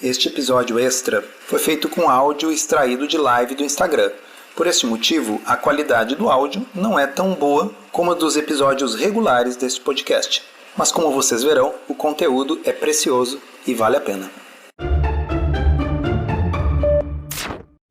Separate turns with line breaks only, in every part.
Este episódio extra foi feito com áudio extraído de live do Instagram. Por este motivo, a qualidade do áudio não é tão boa como a dos episódios regulares deste podcast. Mas como vocês verão, o conteúdo é precioso e vale a pena.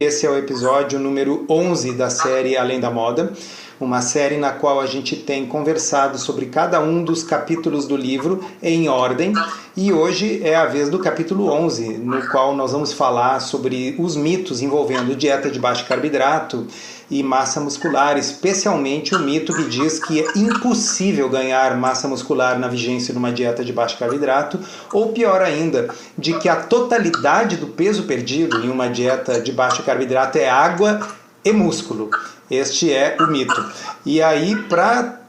Esse é o episódio número 11 da série Além da Moda, uma série na qual a gente tem conversado sobre cada um dos capítulos do livro em ordem, e hoje é a vez do capítulo 11, no qual nós vamos falar sobre os mitos envolvendo dieta de baixo carboidrato e massa muscular, especialmente o mito que diz que é impossível ganhar massa muscular na vigência de uma dieta de baixo carboidrato, ou pior ainda, de que a totalidade do peso perdido em uma dieta de baixo carboidrato é água e músculo. Este é o mito. E aí, para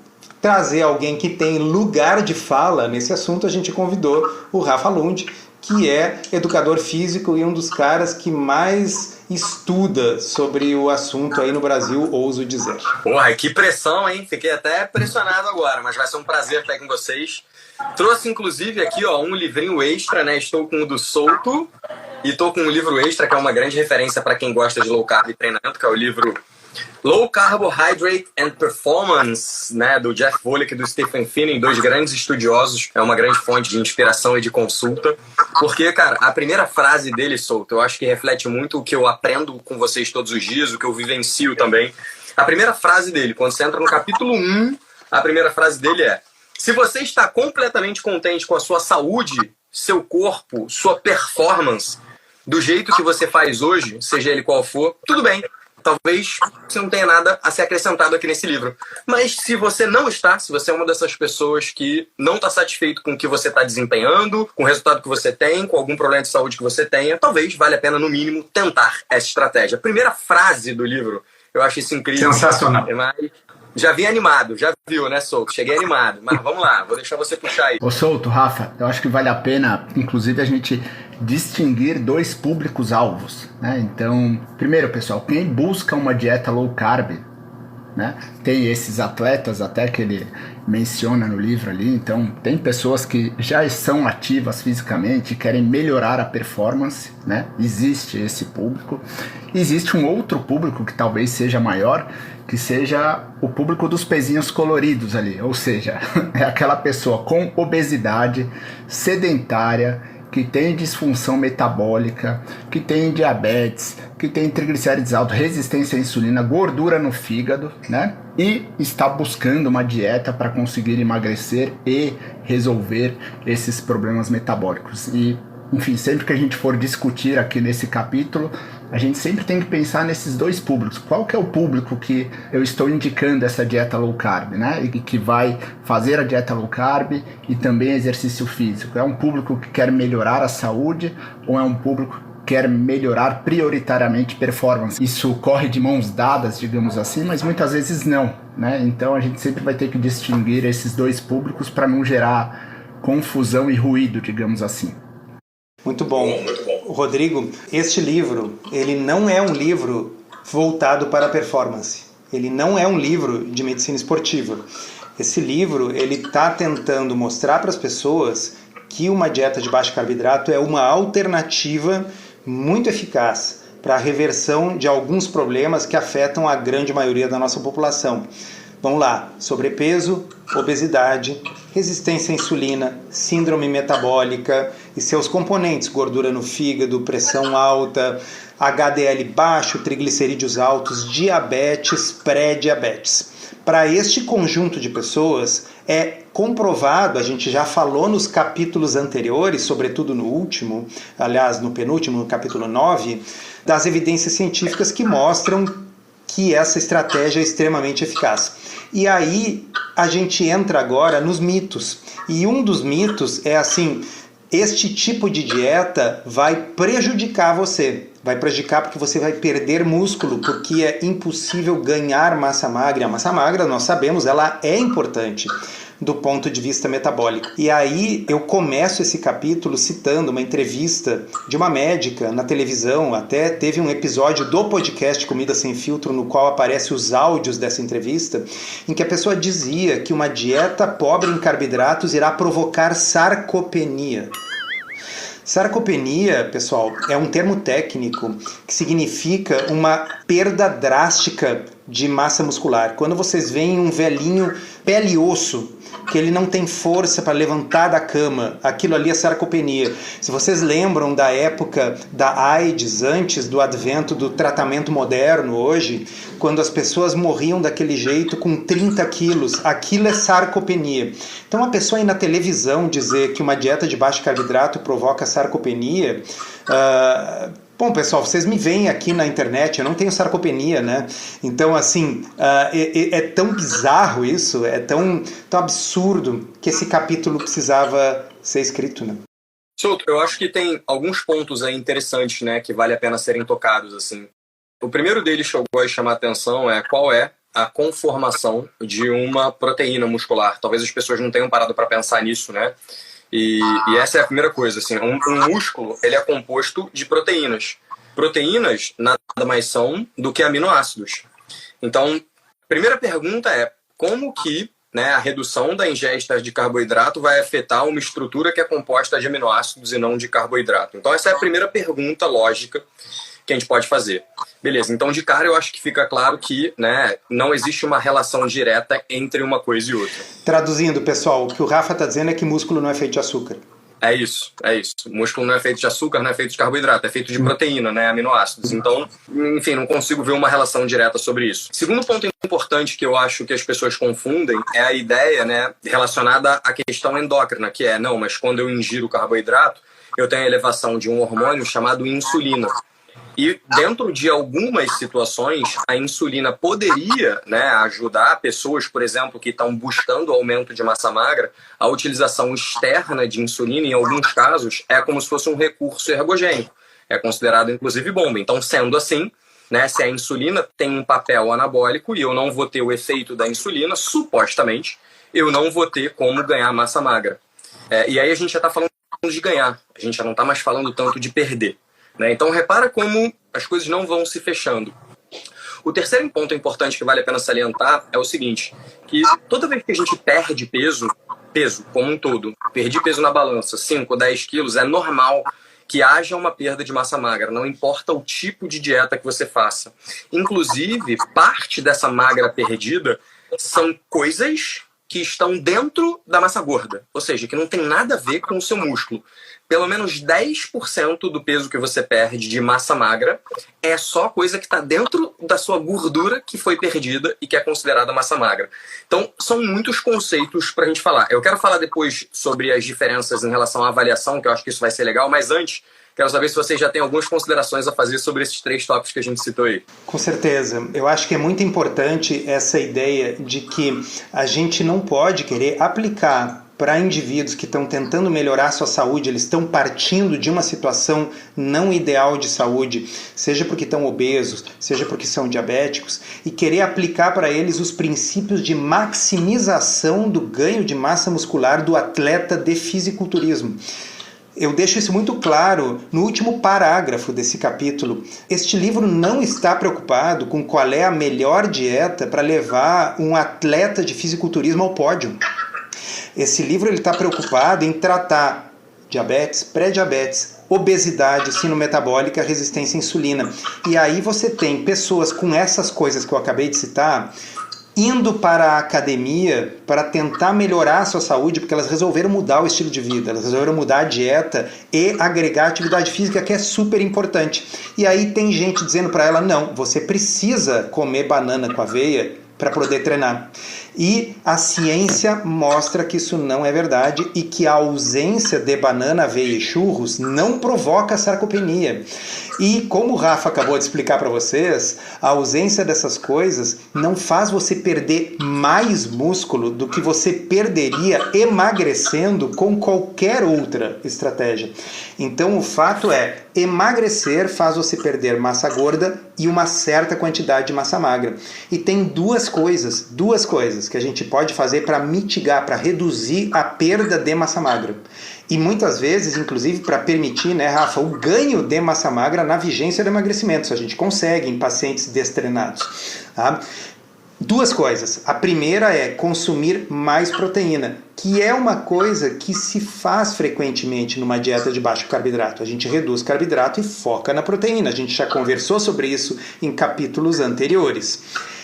trazer alguém que tem lugar de fala nesse assunto, a gente convidou o Rafa Lund, que é educador físico e um dos caras que mais estuda sobre o assunto aí no Brasil, ouso dizer.
Porra, que pressão, hein? Fiquei até pressionado agora, mas vai ser um prazer estar com vocês. Trouxe, inclusive, aqui um livrinho extra, né? Estou com o do Souto e estou com um livro extra, que é uma grande referência para quem gosta de low carb e treinamento, que é o livro Low Carbohydrate and Performance, né, do Jeff Volek e do Stephen Finney, dois grandes estudiosos, é uma grande fonte de inspiração e de consulta, porque, cara, a primeira frase dele, Souto, eu acho que reflete muito o que eu aprendo com vocês todos os dias, o que eu vivencio também. A primeira frase dele, quando você entra no capítulo 1, a primeira frase dele é: se você está completamente contente com a sua saúde, seu corpo, sua performance, do jeito que você faz hoje, seja ele qual for, tudo bem. Talvez você não tenha nada a ser acrescentado aqui nesse livro. Mas se você não está, se você é uma dessas pessoas que não está satisfeito com o que você está desempenhando, com o resultado que você tem, com algum problema de saúde que você tenha, talvez valha a pena, no mínimo, tentar essa estratégia. A primeira frase do livro, eu acho isso incrível.
Sensacional.
Mas já vim animado, já viu, né, Souto? Cheguei animado, mas vamos lá, vou deixar você puxar aí.
Ô Souto, Rafa, eu acho que vale a pena, inclusive, a gente distinguir dois públicos-alvos, né? Então, primeiro, pessoal, quem busca uma dieta low carb, né? Tem esses atletas até que ele menciona no livro ali, então tem pessoas que já são ativas fisicamente e querem melhorar a performance, né? Existe esse público. Existe um outro público que talvez seja maior, que seja o público dos pezinhos coloridos ali, ou seja, é aquela pessoa com obesidade, sedentária, que tem disfunção metabólica, que tem diabetes, que tem triglicérides altos, resistência à insulina, gordura no fígado, né? E está buscando uma dieta para conseguir emagrecer e resolver esses problemas metabólicos. E, enfim, sempre que a gente for discutir aqui nesse capítulo, a gente sempre tem que pensar nesses dois públicos. Qual que é o público que eu estou indicando essa dieta low carb, né? E que vai fazer a dieta low carb e também exercício físico? É um público que quer melhorar a saúde ou é um público que quer melhorar prioritariamente performance? Isso corre de mãos dadas, digamos assim, mas muitas vezes não, né? Então a gente sempre vai ter que distinguir esses dois públicos para não gerar confusão e ruído, digamos assim.
Muito bom. Muito bom. Rodrigo, este livro, ele não é um livro voltado para a performance. Ele não é um livro de medicina esportiva. Esse livro, ele está tentando mostrar para as pessoas que uma dieta de baixo carboidrato é uma alternativa muito eficaz para a reversão de alguns problemas que afetam a grande maioria da nossa população. Vamos lá: sobrepeso, obesidade, resistência à insulina, síndrome metabólica e seus componentes, gordura no fígado, pressão alta, HDL baixo, triglicerídeos altos, diabetes, pré-diabetes. Para este conjunto de pessoas, é comprovado, a gente já falou nos capítulos anteriores, sobretudo no último, aliás, no penúltimo, no capítulo 9, das evidências científicas que mostram que essa estratégia é extremamente eficaz. E aí a gente entra agora nos mitos. E um dos mitos é assim: este tipo de dieta vai prejudicar você. Vai prejudicar porque você vai perder músculo, porque é impossível ganhar massa magra. A massa magra, nós sabemos, ela é importante do ponto de vista metabólico. E aí eu começo esse capítulo citando uma entrevista de uma médica na televisão. Até teve um episódio do podcast Comida Sem Filtro no qual aparecem os áudios dessa entrevista, em que a pessoa dizia que uma dieta pobre em carboidratos irá provocar sarcopenia. Sarcopenia, pessoal, é um termo técnico que significa uma perda drástica de massa muscular. Quando vocês veem um velhinho pele e osso, que ele não tem força para levantar da cama, aquilo ali é sarcopenia. Se vocês lembram da época da AIDS, antes do advento do tratamento moderno hoje, quando as pessoas morriam daquele jeito com 30 quilos, aquilo é sarcopenia. Então a pessoa ir na televisão dizer que uma dieta de baixo carboidrato provoca sarcopenia... Bom, pessoal, vocês me veem aqui na internet, eu não tenho sarcopenia, né? Então, assim, é tão bizarro isso, é tão absurdo que esse capítulo precisava ser escrito, né?
Souto, eu acho que tem alguns pontos aí interessantes, né, que vale a pena serem tocados, assim. O primeiro deles que eu gosto de chamar a atenção é qual é a conformação de uma proteína muscular. Talvez as pessoas não tenham parado para pensar nisso, né? E essa é a primeira coisa, assim, um músculo, ele é composto de proteínas. Proteínas nada mais são do que aminoácidos. Então, a primeira pergunta é como que, né, a redução da ingesta de carboidrato vai afetar uma estrutura que é composta de aminoácidos e não de carboidrato. Então, essa é a primeira pergunta lógica que a gente pode fazer. Beleza, então de cara eu acho que fica claro que, né, não existe uma relação direta entre uma coisa e outra.
Traduzindo, pessoal, o que o Rafa está dizendo é que músculo não é feito de açúcar.
É isso. O músculo não é feito de açúcar, não é feito de carboidrato, é feito de proteína, né, aminoácidos. Então, enfim, não consigo ver uma relação direta sobre isso. Segundo ponto importante que eu acho que as pessoas confundem é a ideia, né, relacionada à questão endócrina, que é, não, mas quando eu ingiro carboidrato, eu tenho a elevação de um hormônio chamado insulina. E dentro de algumas situações, a insulina poderia, né, ajudar pessoas, por exemplo, que estão buscando aumento de massa magra. A utilização externa de insulina, em alguns casos, é como se fosse um recurso ergogênico. É considerado, inclusive, bomba. Então, sendo assim, né, se a insulina tem um papel anabólico e eu não vou ter o efeito da insulina, supostamente, eu não vou ter como ganhar massa magra. E aí a gente já está falando de ganhar. A gente já não está mais falando tanto de perder. Então, repara como as coisas não vão se fechando. O terceiro ponto importante que vale a pena salientar é o seguinte, que toda vez que a gente perde peso como um todo, perdi peso na balança, 5 ou 10 quilos, é normal que haja uma perda de massa magra, não importa o tipo de dieta que você faça. Inclusive, parte dessa magra perdida são coisas que estão dentro da massa gorda, ou seja, que não tem nada a ver com o seu músculo. Pelo menos 10% do peso que você perde de massa magra é só coisa que está dentro da sua gordura que foi perdida e que é considerada massa magra. Então, são muitos conceitos para a gente falar. Eu quero falar depois sobre as diferenças em relação à avaliação, que eu acho que isso vai ser legal, mas antes, quero saber se vocês já têm algumas considerações a fazer sobre esses 3 tópicos que a gente citou aí.
Com certeza. Eu acho que é muito importante essa ideia de que a gente não pode querer aplicar para indivíduos que estão tentando melhorar sua saúde, eles estão partindo de uma situação não ideal de saúde, seja porque estão obesos, seja porque são diabéticos, e querer aplicar para eles os princípios de maximização do ganho de massa muscular do atleta de fisiculturismo. Eu deixo isso muito claro no último parágrafo desse capítulo. Este livro não está preocupado com qual é a melhor dieta para levar um atleta de fisiculturismo ao pódio. Esse livro está preocupado em tratar diabetes, pré-diabetes, obesidade, síndrome metabólica, resistência à insulina. E aí você tem pessoas com essas coisas que eu acabei de citar indo para a academia para tentar melhorar a sua saúde, porque elas resolveram mudar o estilo de vida, elas resolveram mudar a dieta e agregar atividade física, que é super importante. E aí tem gente dizendo para ela, não, você precisa comer banana com aveia para poder treinar. E a ciência mostra que isso não é verdade e que a ausência de banana, aveia e churros não provoca sarcopenia. E como o Rafa acabou de explicar para vocês, a ausência dessas coisas não faz você perder mais músculo do que você perderia emagrecendo com qualquer outra estratégia. Então o fato é, emagrecer faz você perder massa gorda e uma certa quantidade de massa magra. E tem duas coisas que a gente pode fazer para mitigar, para reduzir a perda de massa magra. E muitas vezes, inclusive, para permitir, né, Rafa, o ganho de massa magra na vigência do emagrecimento. Isso a gente consegue em pacientes destreinados. Tá? Duas coisas. A primeira é consumir mais proteína, que é uma coisa que se faz frequentemente numa dieta de baixo carboidrato. A gente reduz carboidrato e foca na proteína. A gente já conversou sobre isso em capítulos anteriores.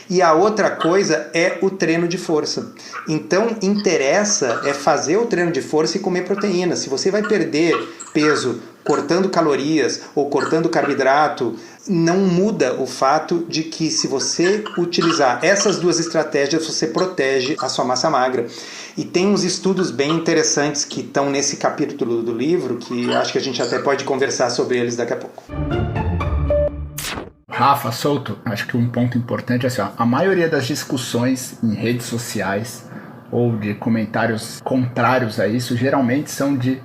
E a outra coisa é o treino de força. Então, interessa é fazer o treino de força e comer proteína. Se você vai perder peso cortando calorias ou cortando carboidrato, não muda o fato de que se você utilizar essas duas estratégias, você protege a sua massa magra. E tem uns estudos bem interessantes que estão nesse capítulo do livro, que acho que a gente até pode conversar sobre eles daqui a pouco.
Rafa, Souto, acho que um ponto importante é assim, ó, a maioria das discussões em redes sociais ou de comentários contrários a isso, geralmente são de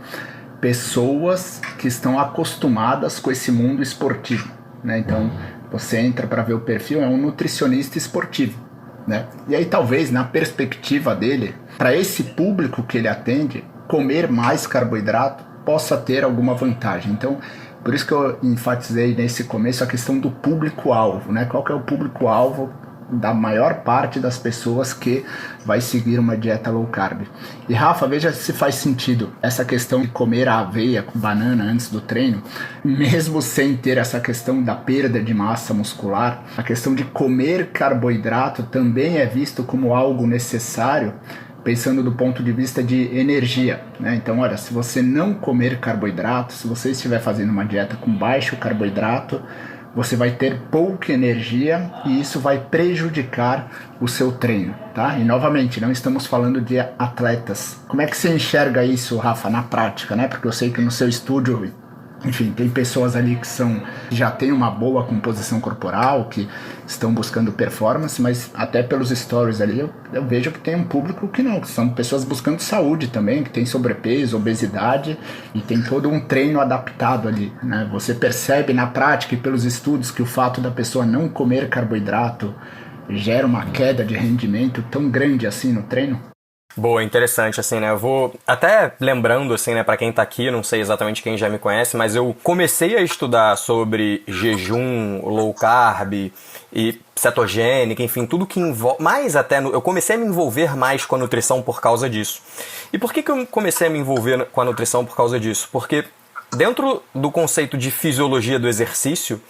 pessoas que estão acostumadas com esse mundo esportivo, né? Então, você entra para ver o perfil, é um nutricionista esportivo, né? E aí talvez, na perspectiva dele, para esse público que ele atende, comer mais carboidrato possa ter alguma vantagem. Então, por isso que eu enfatizei nesse começo a questão do público-alvo, né? Qual que é o público-alvo da maior parte das pessoas que vai seguir uma dieta low carb? E Rafa, veja se faz sentido essa questão de comer a aveia com banana antes do treino, mesmo sem ter essa questão da perda de massa muscular. A questão de comer carboidrato também é visto como algo necessário, pensando do ponto de vista de energia, né? Então, olha, se você não comer carboidrato, se você estiver fazendo uma dieta com baixo carboidrato, você vai ter pouca energia e isso vai prejudicar o seu treino, tá? E novamente, não estamos falando de atletas. Como é que você enxerga isso, Rafa, na prática, né? Porque eu sei que no seu estúdio, enfim, tem pessoas ali que já têm uma boa composição corporal, que estão buscando performance, mas até pelos stories ali eu vejo que tem um público que não, que são pessoas buscando saúde também, que tem sobrepeso, obesidade e tem todo um treino adaptado ali, né? Você percebe na prática e pelos estudos que o fato da pessoa não comer carboidrato gera uma queda de rendimento tão grande assim no treino?
Boa, interessante, assim, né? Eu vou até lembrando, assim, né, pra quem tá aqui, não sei exatamente quem já me conhece, mas eu comecei a estudar sobre jejum, low carb e cetogênica, enfim, tudo que envolve, mais até, eu comecei a me envolver mais com a nutrição por causa disso. E por que eu comecei a me envolver com a nutrição por causa disso? Porque dentro do conceito de fisiologia do exercício,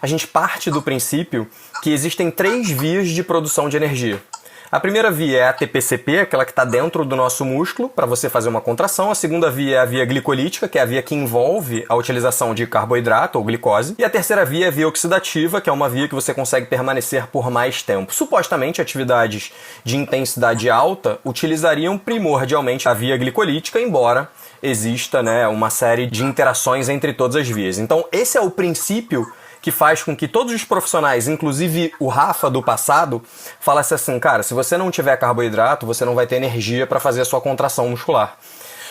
a gente parte do princípio que existem 3 vias de produção de energia. A primeira via é a TPCP, aquela que está dentro do nosso músculo, para você fazer uma contração. A segunda via é a via glicolítica, que é a via que envolve a utilização de carboidrato ou glicose. E a terceira via é a via oxidativa, que é uma via que você consegue permanecer por mais tempo. Supostamente, atividades de intensidade alta utilizariam primordialmente a via glicolítica, embora exista, né, uma série de interações entre todas as vias. Então, esse é o princípio que faz com que todos os profissionais, inclusive o Rafa do passado, falasse assim, cara, se você não tiver carboidrato, você não vai ter energia para fazer a sua contração muscular.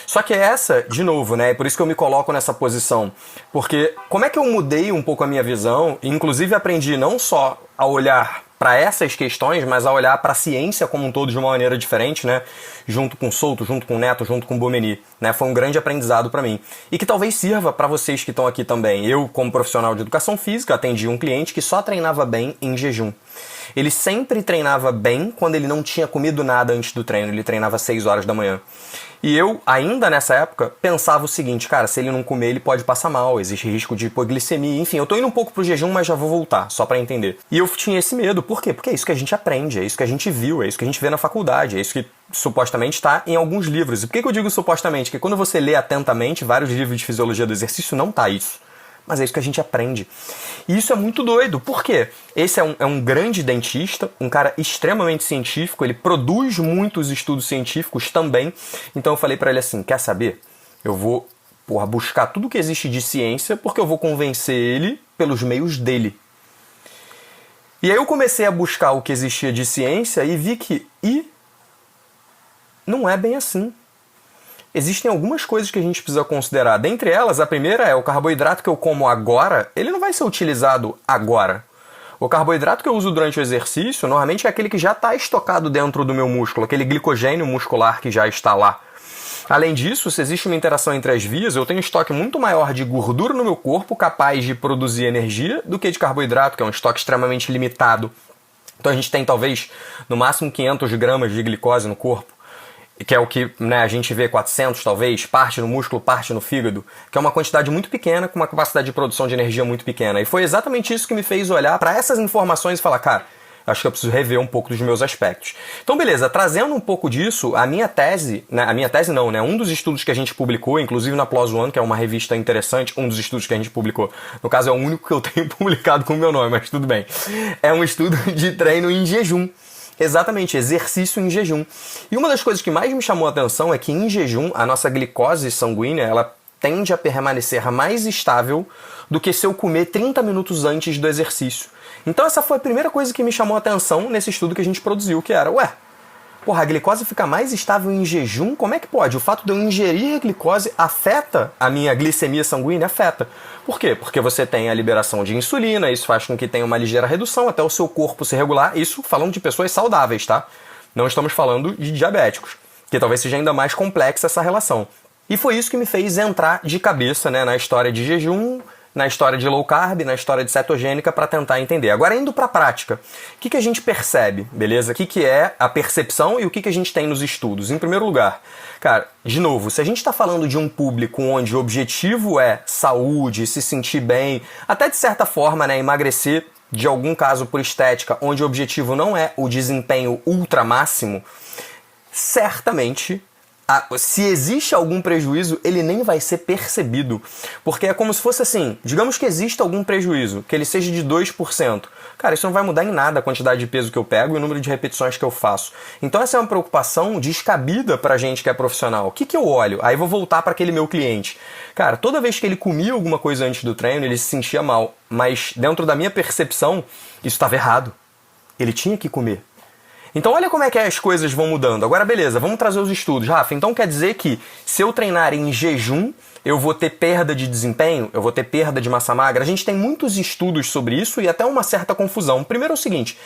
Só que essa, de novo, né, é por isso que eu me coloco nessa posição, porque como é que eu mudei um pouco a minha visão, e inclusive aprendi não só a olhar para essas questões, mas a olhar para a ciência como um todo de uma maneira diferente, né? Junto com o Souto, junto com o Neto, junto com o Bomeni, né? Foi um grande aprendizado para mim. E que talvez sirva para vocês que estão aqui também. Eu, como profissional de educação física, atendi um cliente que só treinava bem em jejum. Ele sempre treinava bem quando ele não tinha comido nada antes do treino. Ele treinava às 6 horas da manhã. E eu, ainda nessa época, pensava o seguinte, cara, se ele não comer, ele pode passar mal, existe risco de hipoglicemia, enfim, eu tô indo um pouco pro jejum, mas já vou voltar, só pra entender. E eu tinha esse medo, por quê? Porque é isso que a gente aprende, é isso que a gente viu, é isso que a gente vê na faculdade, é isso que supostamente está em alguns livros. E por que eu digo supostamente? Porque quando você lê atentamente vários livros de fisiologia do exercício, não tá isso. Mas é isso que a gente aprende. E isso é muito doido. Por quê? Esse é um grande dentista, um cara extremamente científico, ele produz muitos estudos científicos também. Então eu falei pra ele assim, quer saber? Eu vou buscar tudo que existe de ciência, porque eu vou convencer ele pelos meios dele. E aí eu comecei a buscar o que existia de ciência e vi que não é bem assim. Existem algumas coisas que a gente precisa considerar. Dentre elas, a primeira é o carboidrato que eu como agora, ele não vai ser utilizado agora. O carboidrato que eu uso durante o exercício, normalmente é aquele que já está estocado dentro do meu músculo, aquele glicogênio muscular que já está lá. Além disso, se existe uma interação entre as vias, eu tenho um estoque muito maior de gordura no meu corpo, capaz de produzir energia, do que de carboidrato, que é um estoque extremamente limitado Então a gente tem talvez no máximo 500 gramas de glicose no corpo, que é o que, né, a gente vê 400 talvez, parte no músculo, parte no fígado, que é uma quantidade muito pequena, com uma capacidade de produção de energia muito pequena. E foi exatamente isso que me fez olhar para essas informações e falar, cara, acho que eu preciso rever um pouco dos meus aspectos. Então, beleza, trazendo um pouco disso, a minha tese, né, um dos estudos que a gente publicou, inclusive na PLOS ONE, que é uma revista interessante, um dos estudos que a gente publicou, no caso é o único que eu tenho publicado com o meu nome, mas tudo bem, é um estudo de treino em jejum. Exatamente, exercício em jejum. E uma das coisas que mais me chamou a atenção é que em jejum, a nossa glicose sanguínea, ela tende a permanecer mais estável do que se eu comer 30 minutos antes do exercício. Então essa foi a primeira coisa que me chamou a atenção nesse estudo que a gente produziu, que era, a glicose fica mais estável em jejum? Como é que pode? O fato de eu ingerir glicose afeta a minha glicemia sanguínea? Afeta. Por quê? Porque você tem a liberação de insulina, isso faz com que tenha uma ligeira redução até o seu corpo se regular. Isso falando de pessoas saudáveis, tá? Não estamos falando de diabéticos, que talvez seja ainda mais complexa essa relação. E foi isso que me fez entrar de cabeça, né, na história de jejum, na história de low carb, na história de cetogênica, para tentar entender. Agora, indo para a prática, o que a gente percebe, beleza? O que é a percepção e o que a gente tem nos estudos? Em primeiro lugar, cara, de novo, se a gente está falando de um público onde o objetivo é saúde, se sentir bem, até de certa forma, né, emagrecer, de algum caso por estética, onde o objetivo não é o desempenho ultra máximo, certamente, se existe algum prejuízo, ele nem vai ser percebido. Porque é como se fosse assim, digamos que exista algum prejuízo, que ele seja de 2%. Cara, isso não vai mudar em nada a quantidade de peso que eu pego e o número de repetições que eu faço. Então essa é uma preocupação descabida pra gente que é profissional. O que eu olho? Aí vou voltar para aquele meu cliente. Cara, toda vez que ele comia alguma coisa antes do treino, ele se sentia mal. Mas dentro da minha percepção, isso estava errado. Ele tinha que comer. Então olha como é que as coisas vão mudando. Agora beleza, vamos trazer os estudos. Rafa, então quer dizer que se eu treinar em jejum, eu vou ter perda de desempenho? Eu vou ter perda de massa magra? A gente tem muitos estudos sobre isso e até uma certa confusão. Primeiro é o seguinte,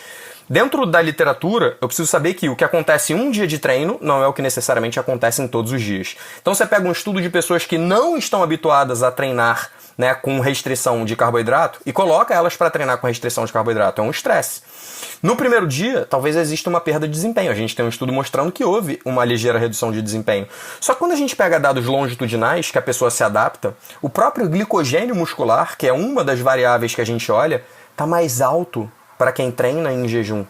dentro da literatura, eu preciso saber que o que acontece em um dia de treino não é o que necessariamente acontece em todos os dias. Então você pega um estudo de pessoas que não estão habituadas a treinar, né, com restrição de carboidrato e coloca elas para treinar com restrição de carboidrato. É um estresse. No primeiro dia, talvez exista uma perda de desempenho. A gente tem um estudo mostrando que houve uma ligeira redução de desempenho. Só que quando a gente pega dados longitudinais, que a pessoa se adapta, o próprio glicogênio muscular, que é uma das variáveis que a gente olha, está mais alto para quem treina em jejum.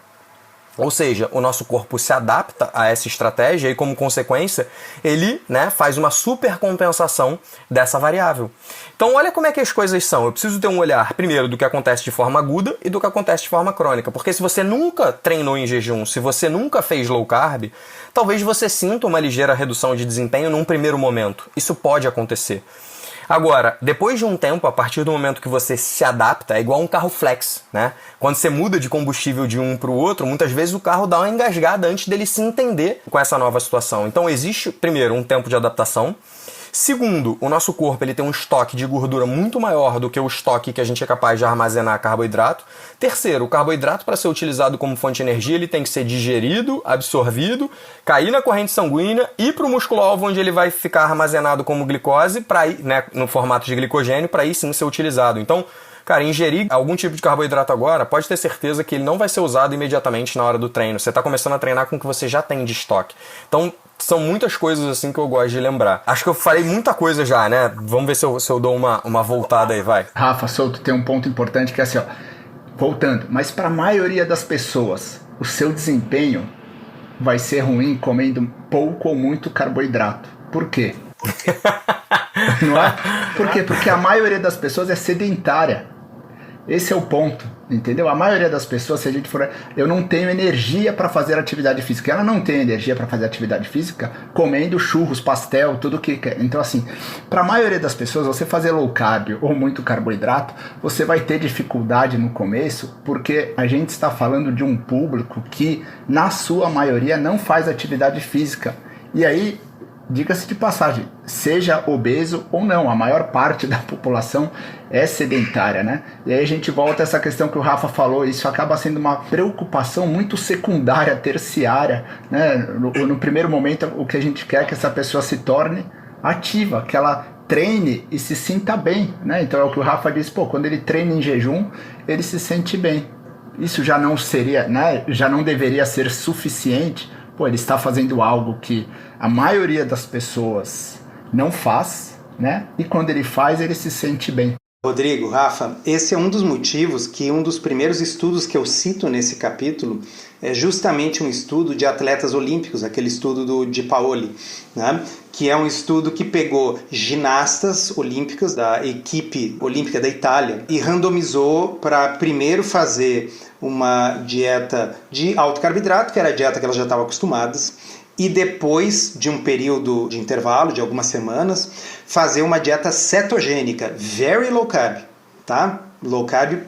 Ou seja, o nosso corpo se adapta a essa estratégia e, como consequência, ele, né, faz uma supercompensação dessa variável. Então, olha como é que as coisas são. Eu preciso ter um olhar, primeiro, do que acontece de forma aguda e do que acontece de forma crônica. Porque se você nunca treinou em jejum, se você nunca fez low carb, talvez você sinta uma ligeira redução de desempenho num primeiro momento. Isso pode acontecer. Agora, depois de um tempo, a partir do momento que você se adapta, é igual um carro flex, né? Quando você muda de combustível de um para o outro, muitas vezes o carro dá uma engasgada antes dele se entender com essa nova situação. Então existe, primeiro, um tempo de adaptação. Segundo, o nosso corpo ele tem um estoque de gordura muito maior do que o estoque que a gente é capaz de armazenar carboidrato. Terceiro, o carboidrato, para ser utilizado como fonte de energia, ele tem que ser digerido, absorvido, cair na corrente sanguínea, ir para o músculo-alvo, onde ele vai ficar armazenado como glicose, para ir, né, no formato de glicogênio, para aí sim ser utilizado. Então, cara, ingerir algum tipo de carboidrato agora, pode ter certeza que ele não vai ser usado imediatamente na hora do treino. Você está começando a treinar com o que você já tem de estoque. Então, são muitas coisas assim que eu gosto de lembrar. Acho que eu falei muita coisa já, né? Vamos ver se eu dou uma voltada aí, vai.
Rafa, Souto, tem um ponto importante que é assim, ó, voltando, mas para a maioria das pessoas, o seu desempenho vai ser ruim comendo pouco ou muito carboidrato. Por quê? Não é? Por quê? Porque a maioria das pessoas é sedentária. Esse é o ponto, entendeu? A maioria das pessoas, se a gente for... Eu não tenho energia para fazer atividade física. Ela não tem energia para fazer atividade física comendo churros, pastel, tudo que quer. Então, assim, para a maioria das pessoas, você fazer low carb ou muito carboidrato, você vai ter dificuldade no começo, porque a gente está falando de um público que, na sua maioria, não faz atividade física. E aí, diga-se de passagem, seja obeso ou não, a maior parte da população é sedentária, né? E aí a gente volta a essa questão que o Rafa falou, isso acaba sendo uma preocupação muito secundária, terciária, né? No primeiro momento, o que a gente quer é que essa pessoa se torne ativa, que ela treine e se sinta bem, né? Então é o que o Rafa disse, quando ele treina em jejum, ele se sente bem. isso já não seria, né? Já não deveria ser suficiente. Pô, ele está fazendo algo que a maioria das pessoas não faz, né? E quando ele faz, ele se sente bem.
Rodrigo, Rafa, esse é um dos motivos que um dos primeiros estudos que eu cito nesse capítulo é justamente um estudo de atletas olímpicos, aquele estudo do Di Paoli, né? Que é um estudo que pegou ginastas olímpicas da equipe olímpica da Itália e randomizou para primeiro fazer uma dieta de alto carboidrato, que era a dieta que elas já estavam acostumadas, e depois de um período de intervalo, de algumas semanas, fazer uma dieta cetogênica, very low carb, tá? Low carb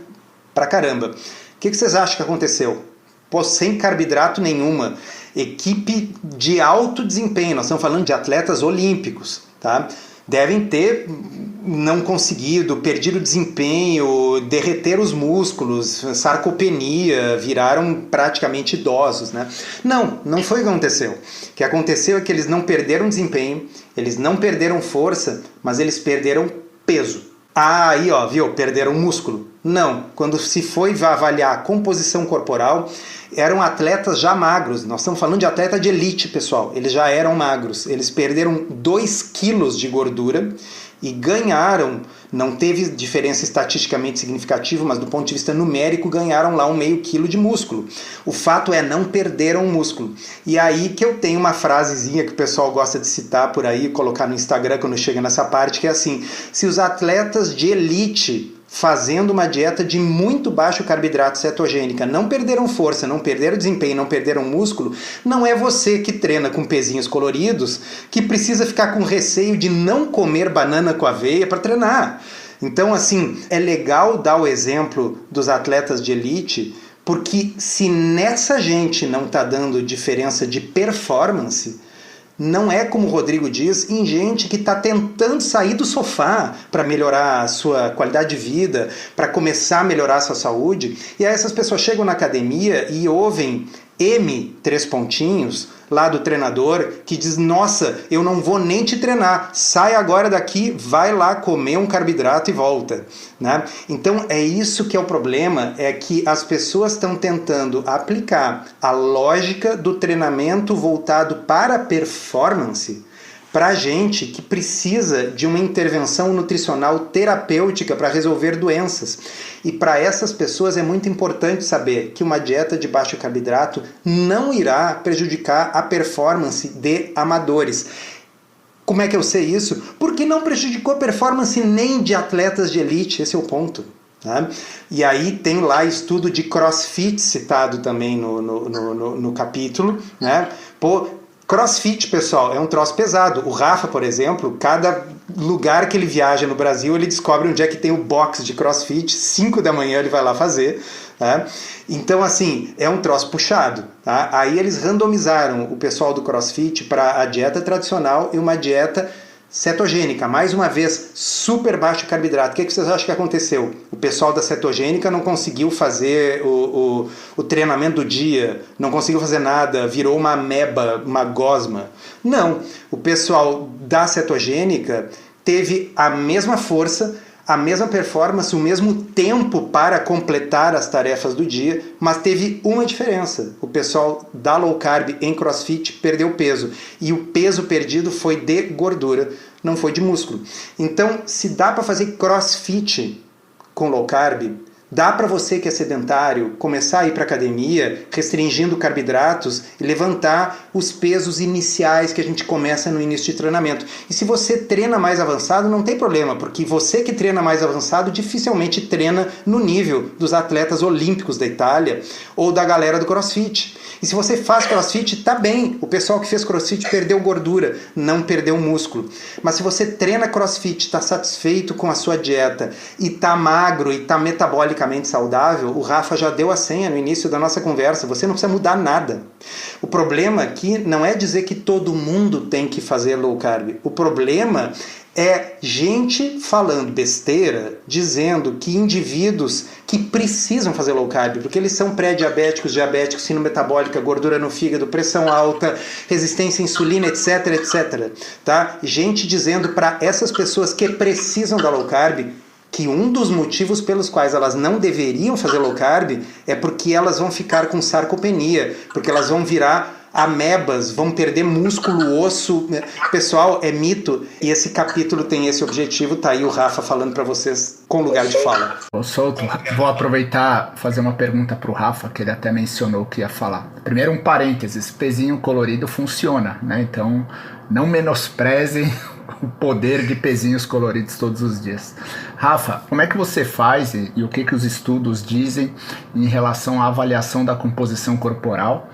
pra caramba. O que vocês acham que aconteceu? Pô, sem carboidrato nenhuma, equipe de alto desempenho, nós estamos falando de atletas olímpicos, tá? Devem ter não conseguido, perdido o desempenho, derreter os músculos, sarcopenia, viraram praticamente idosos, né? Não foi o que aconteceu. O que aconteceu é que eles não perderam desempenho, eles não perderam força, mas eles perderam peso. Ah, aí ó, viu? Perderam músculo. Não, quando se foi avaliar a composição corporal, eram atletas já magros. Nós estamos falando de atleta de elite, pessoal. Eles já eram magros. Eles perderam 2 quilos de gordura e ganharam, não teve diferença estatisticamente significativa, mas do ponto de vista numérico ganharam lá 0,5 quilo de músculo. O fato é, não perderam músculo. E aí que eu tenho uma frasezinha que o pessoal gosta de citar por aí, colocar no Instagram quando chega nessa parte, que é assim: se os atletas de elite fazendo uma dieta de muito baixo carboidrato cetogênica não perderam força, não perderam desempenho, não perderam músculo, não é você que treina com pezinhos coloridos que precisa ficar com receio de não comer banana com aveia para treinar. Então, assim, é legal dar o exemplo dos atletas de elite, porque se nessa gente não está dando diferença de performance, não é, como o Rodrigo diz, em gente que está tentando sair do sofá para melhorar a sua qualidade de vida, para começar a melhorar a sua saúde. E aí essas pessoas chegam na academia e ouvem M, 3 pontinhos, lá do treinador, que diz: nossa, eu não vou nem te treinar, sai agora daqui, vai lá comer um carboidrato e volta, né? Então é isso que é o problema, é que as pessoas estão tentando aplicar a lógica do treinamento voltado para a performance para gente que precisa de uma intervenção nutricional terapêutica para resolver doenças. E para essas pessoas é muito importante saber que uma dieta de baixo carboidrato não irá prejudicar a performance de amadores. Como é que eu sei isso? Porque não prejudicou a performance nem de atletas de elite, esse é o ponto. Né? E aí tem lá estudo de CrossFit citado também no capítulo, né? Pô, CrossFit, pessoal, é um troço pesado. O Rafa, por exemplo, cada lugar que ele viaja no Brasil, ele descobre onde é que tem o box de CrossFit, 5 da manhã ele vai lá fazer. Tá? Então, assim, é um troço puxado. Tá? Aí eles randomizaram o pessoal do CrossFit para a dieta tradicional e uma dieta cetogênica, mais uma vez, super baixo carboidrato. O que vocês acham que aconteceu? O pessoal da cetogênica não conseguiu fazer o treinamento do dia, não conseguiu fazer nada, virou uma ameba, uma gosma. Não, o pessoal da cetogênica teve a mesma força, a mesma performance, o mesmo tempo para completar as tarefas do dia, mas teve uma diferença. O pessoal da low carb em CrossFit perdeu peso, e o peso perdido foi de gordura, não foi de músculo. Então, se dá para fazer CrossFit com low carb, dá para você que é sedentário começar a ir para academia restringindo carboidratos e levantar os pesos iniciais que a gente começa no início de treinamento. E se você treina mais avançado, não tem problema, porque você que treina mais avançado dificilmente treina no nível dos atletas olímpicos da Itália ou da galera do CrossFit. E se você faz CrossFit, tá bem. O pessoal que fez CrossFit perdeu gordura, não perdeu músculo. Mas se você treina CrossFit, está satisfeito com a sua dieta e tá magro e tá metabolicamente saudável, o Rafa já deu a senha no início da nossa conversa. Você não precisa mudar nada. O problema aqui não é dizer que todo mundo tem que fazer low carb. O problema é gente falando besteira, dizendo que indivíduos que precisam fazer low carb, porque eles são pré-diabéticos, diabéticos, síndrome metabólica, gordura no fígado, pressão alta, resistência à insulina, etc, etc. Tá? Gente dizendo para essas pessoas que precisam da low carb que um dos motivos pelos quais elas não deveriam fazer low carb é porque elas vão ficar com sarcopenia, porque elas vão virar amebas, vão perder músculo, osso. Pessoal, é mito. E esse capítulo tem esse objetivo. Tá aí o Rafa falando para vocês com lugar de fala.
Ô, Souto, vou aproveitar e fazer uma pergunta pro Rafa, que ele até mencionou que ia falar. Primeiro, um parênteses. Pezinho colorido funciona, né? Então, não menosprezem o poder de pezinhos coloridos todos os dias. Rafa, como é que você faz e o que os estudos dizem em relação à avaliação da composição corporal?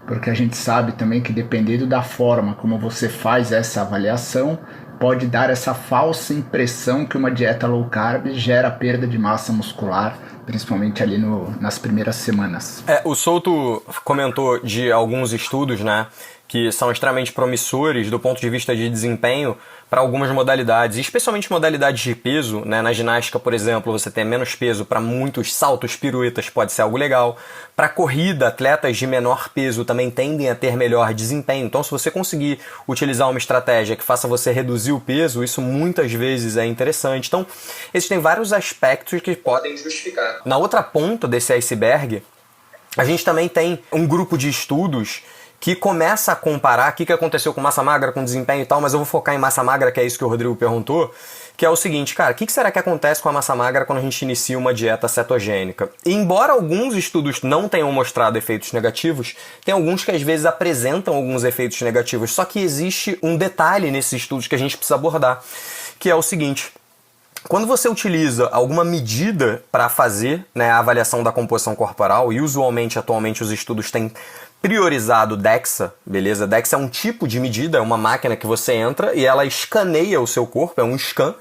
Porque a gente sabe também que dependendo da forma como você faz essa avaliação, pode dar essa falsa impressão que uma dieta low carb gera perda de massa muscular, principalmente ali nas primeiras semanas.
O Souto comentou de alguns estudos, né, que são extremamente promissores do ponto de vista de desempenho para algumas modalidades, especialmente modalidades de peso, né? Na ginástica, por exemplo, você tem menos peso para muitos saltos, piruetas, pode ser algo legal. Para corrida, atletas de menor peso também tendem a ter melhor desempenho. Então, se você conseguir utilizar uma estratégia que faça você reduzir o peso, isso muitas vezes é interessante. Então, existem vários aspectos que podem justificar. Na outra ponta desse iceberg, a gente também tem um grupo de estudos que começa a comparar o que aconteceu com massa magra, com desempenho e tal, mas eu vou focar em massa magra, que é isso que o Rodrigo perguntou, que é o seguinte, cara, o que será que acontece com a massa magra quando a gente inicia uma dieta cetogênica? E embora alguns estudos não tenham mostrado efeitos negativos, tem alguns que às vezes apresentam alguns efeitos negativos, só que existe um detalhe nesses estudos que a gente precisa abordar, que é o seguinte: quando você utiliza alguma medida para fazer, né, a avaliação da composição corporal, e usualmente, atualmente, os estudos têm priorizado DEXA, beleza? DEXA é um tipo de medida, é uma máquina que você entra e ela escaneia o seu corpo, é um scan,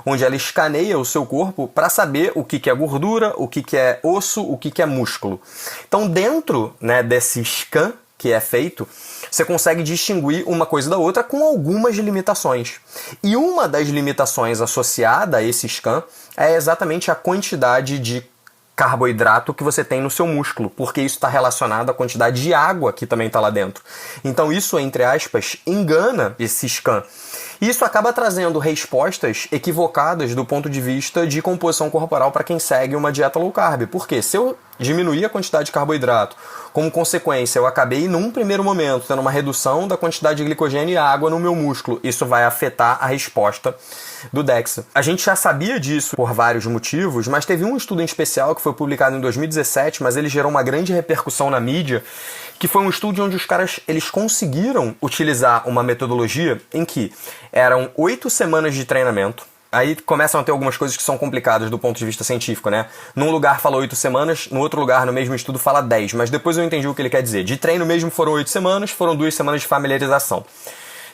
onde ela escaneia o seu corpo para saber o que é gordura, o que é osso, o que é músculo. Então, dentro, né, desse scan que é feito, você consegue distinguir uma coisa da outra com algumas limitações. E uma das limitações associada a esse scan é exatamente a quantidade de carboidrato que você tem no seu músculo, porque isso está relacionado à quantidade de água que também está lá dentro. Então isso, entre aspas, engana esse scan. Isso acaba trazendo respostas equivocadas do ponto de vista de composição corporal para quem segue uma dieta low carb. Porque se eu diminuir a quantidade de carboidrato, como consequência eu acabei num primeiro momento tendo uma redução da quantidade de glicogênio e água no meu músculo, isso vai afetar a resposta do DEXA. A gente já sabia disso por vários motivos, mas teve um estudo em especial que foi publicado em 2017, mas ele gerou uma grande repercussão na mídia, que foi um estudo onde os caras eles conseguiram utilizar uma metodologia em que eram 8 semanas de treinamento. Aí começam a ter algumas coisas que são complicadas do ponto de vista científico, né? Num lugar fala 8 semanas, no outro lugar, no mesmo estudo, fala 10, mas depois eu entendi o que ele quer dizer. De treino mesmo foram 8 semanas, foram 2 semanas de familiarização.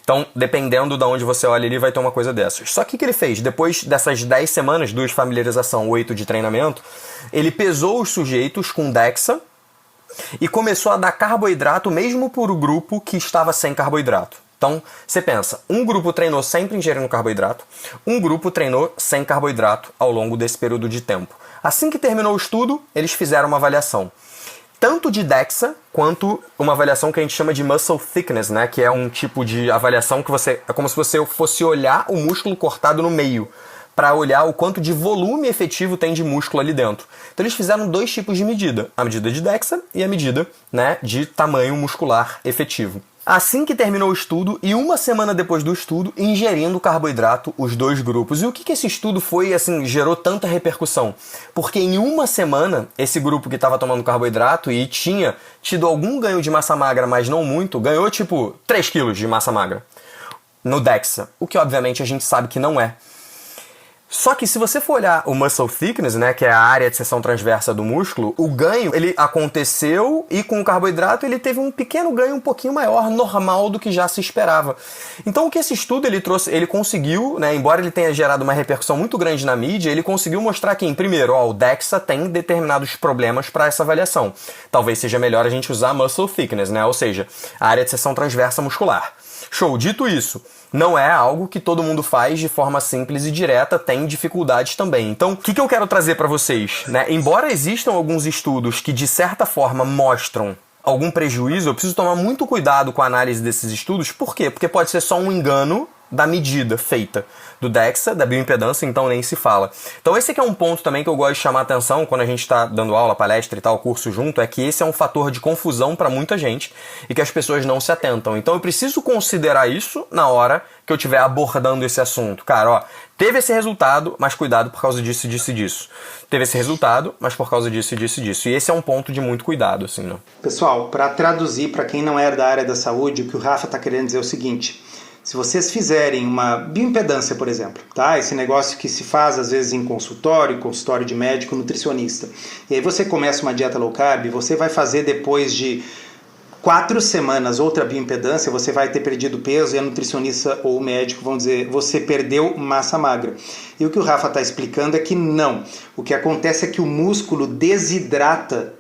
Então, dependendo de onde você olha ali, vai ter uma coisa dessas. Só que o que ele fez? Depois dessas 10 semanas, 2 de familiarização, 8 de treinamento, ele pesou os sujeitos com DEXA e começou a dar carboidrato mesmo por o grupo que estava sem carboidrato. Então, você pensa, um grupo treinou sempre ingerindo carboidrato, um grupo treinou sem carboidrato ao longo desse período de tempo. Assim que terminou o estudo, eles fizeram uma avaliação tanto de DEXA quanto uma avaliação que a gente chama de muscle thickness, né? Que é um tipo de avaliação que é como se você fosse olhar o músculo cortado no meio, para olhar o quanto de volume efetivo tem de músculo ali dentro. Então eles fizeram 2 tipos de medida, a medida de DEXA e a medida, né, de tamanho muscular efetivo. Assim que terminou o estudo, e uma semana depois do estudo, ingerindo carboidrato, os 2 grupos. E o que esse estudo foi, assim, gerou tanta repercussão? Porque em uma semana, esse grupo que estava tomando carboidrato e tinha tido algum ganho de massa magra, mas não muito, ganhou tipo 3 quilos de massa magra no DEXA, o que obviamente a gente sabe que não é. Só que se você for olhar o muscle thickness, né, que é a área de seção transversa do músculo, o ganho, ele aconteceu e com o carboidrato ele teve um pequeno ganho um pouquinho maior, normal do que já se esperava. Então o que esse estudo ele trouxe, ele conseguiu, né, embora ele tenha gerado uma repercussão muito grande na mídia, ele conseguiu mostrar que, primeiro, o DEXA tem determinados problemas para essa avaliação. Talvez seja melhor a gente usar muscle thickness, né, ou seja, a área de seção transversa muscular. Show, dito isso, não é algo que todo mundo faz de forma simples e direta, tem dificuldades também. Então, o que eu quero trazer para vocês? Né? Embora existam alguns estudos que, de certa forma, mostram algum prejuízo, eu preciso tomar muito cuidado com a análise desses estudos. Por quê? Porque pode ser só um engano da medida feita. Do DEXA, da bioimpedância, então nem se fala. Então esse aqui é um ponto também que eu gosto de chamar a atenção quando a gente está dando aula, palestra e tal, curso junto, é que esse é um fator de confusão para muita gente e que as pessoas não se atentam. Então eu preciso considerar isso na hora que eu estiver abordando esse assunto. Cara, ó, teve esse resultado, mas cuidado por causa disso, disso e disso. Teve esse resultado, mas por causa disso, disso e disso. E esse é um ponto de muito cuidado, assim, né?
Pessoal, para traduzir para quem não é da área da saúde, o que o Rafa está querendo dizer é o seguinte: se vocês fizerem uma bioimpedância, por exemplo, tá? Esse negócio que se faz às vezes em consultório de médico, nutricionista, e aí você começa uma dieta low carb, você vai fazer depois de 4 semanas outra bioimpedância, você vai ter perdido peso e a nutricionista ou o médico vão dizer, você perdeu massa magra. E o que o Rafa está explicando é que não. O que acontece é que o músculo desidrata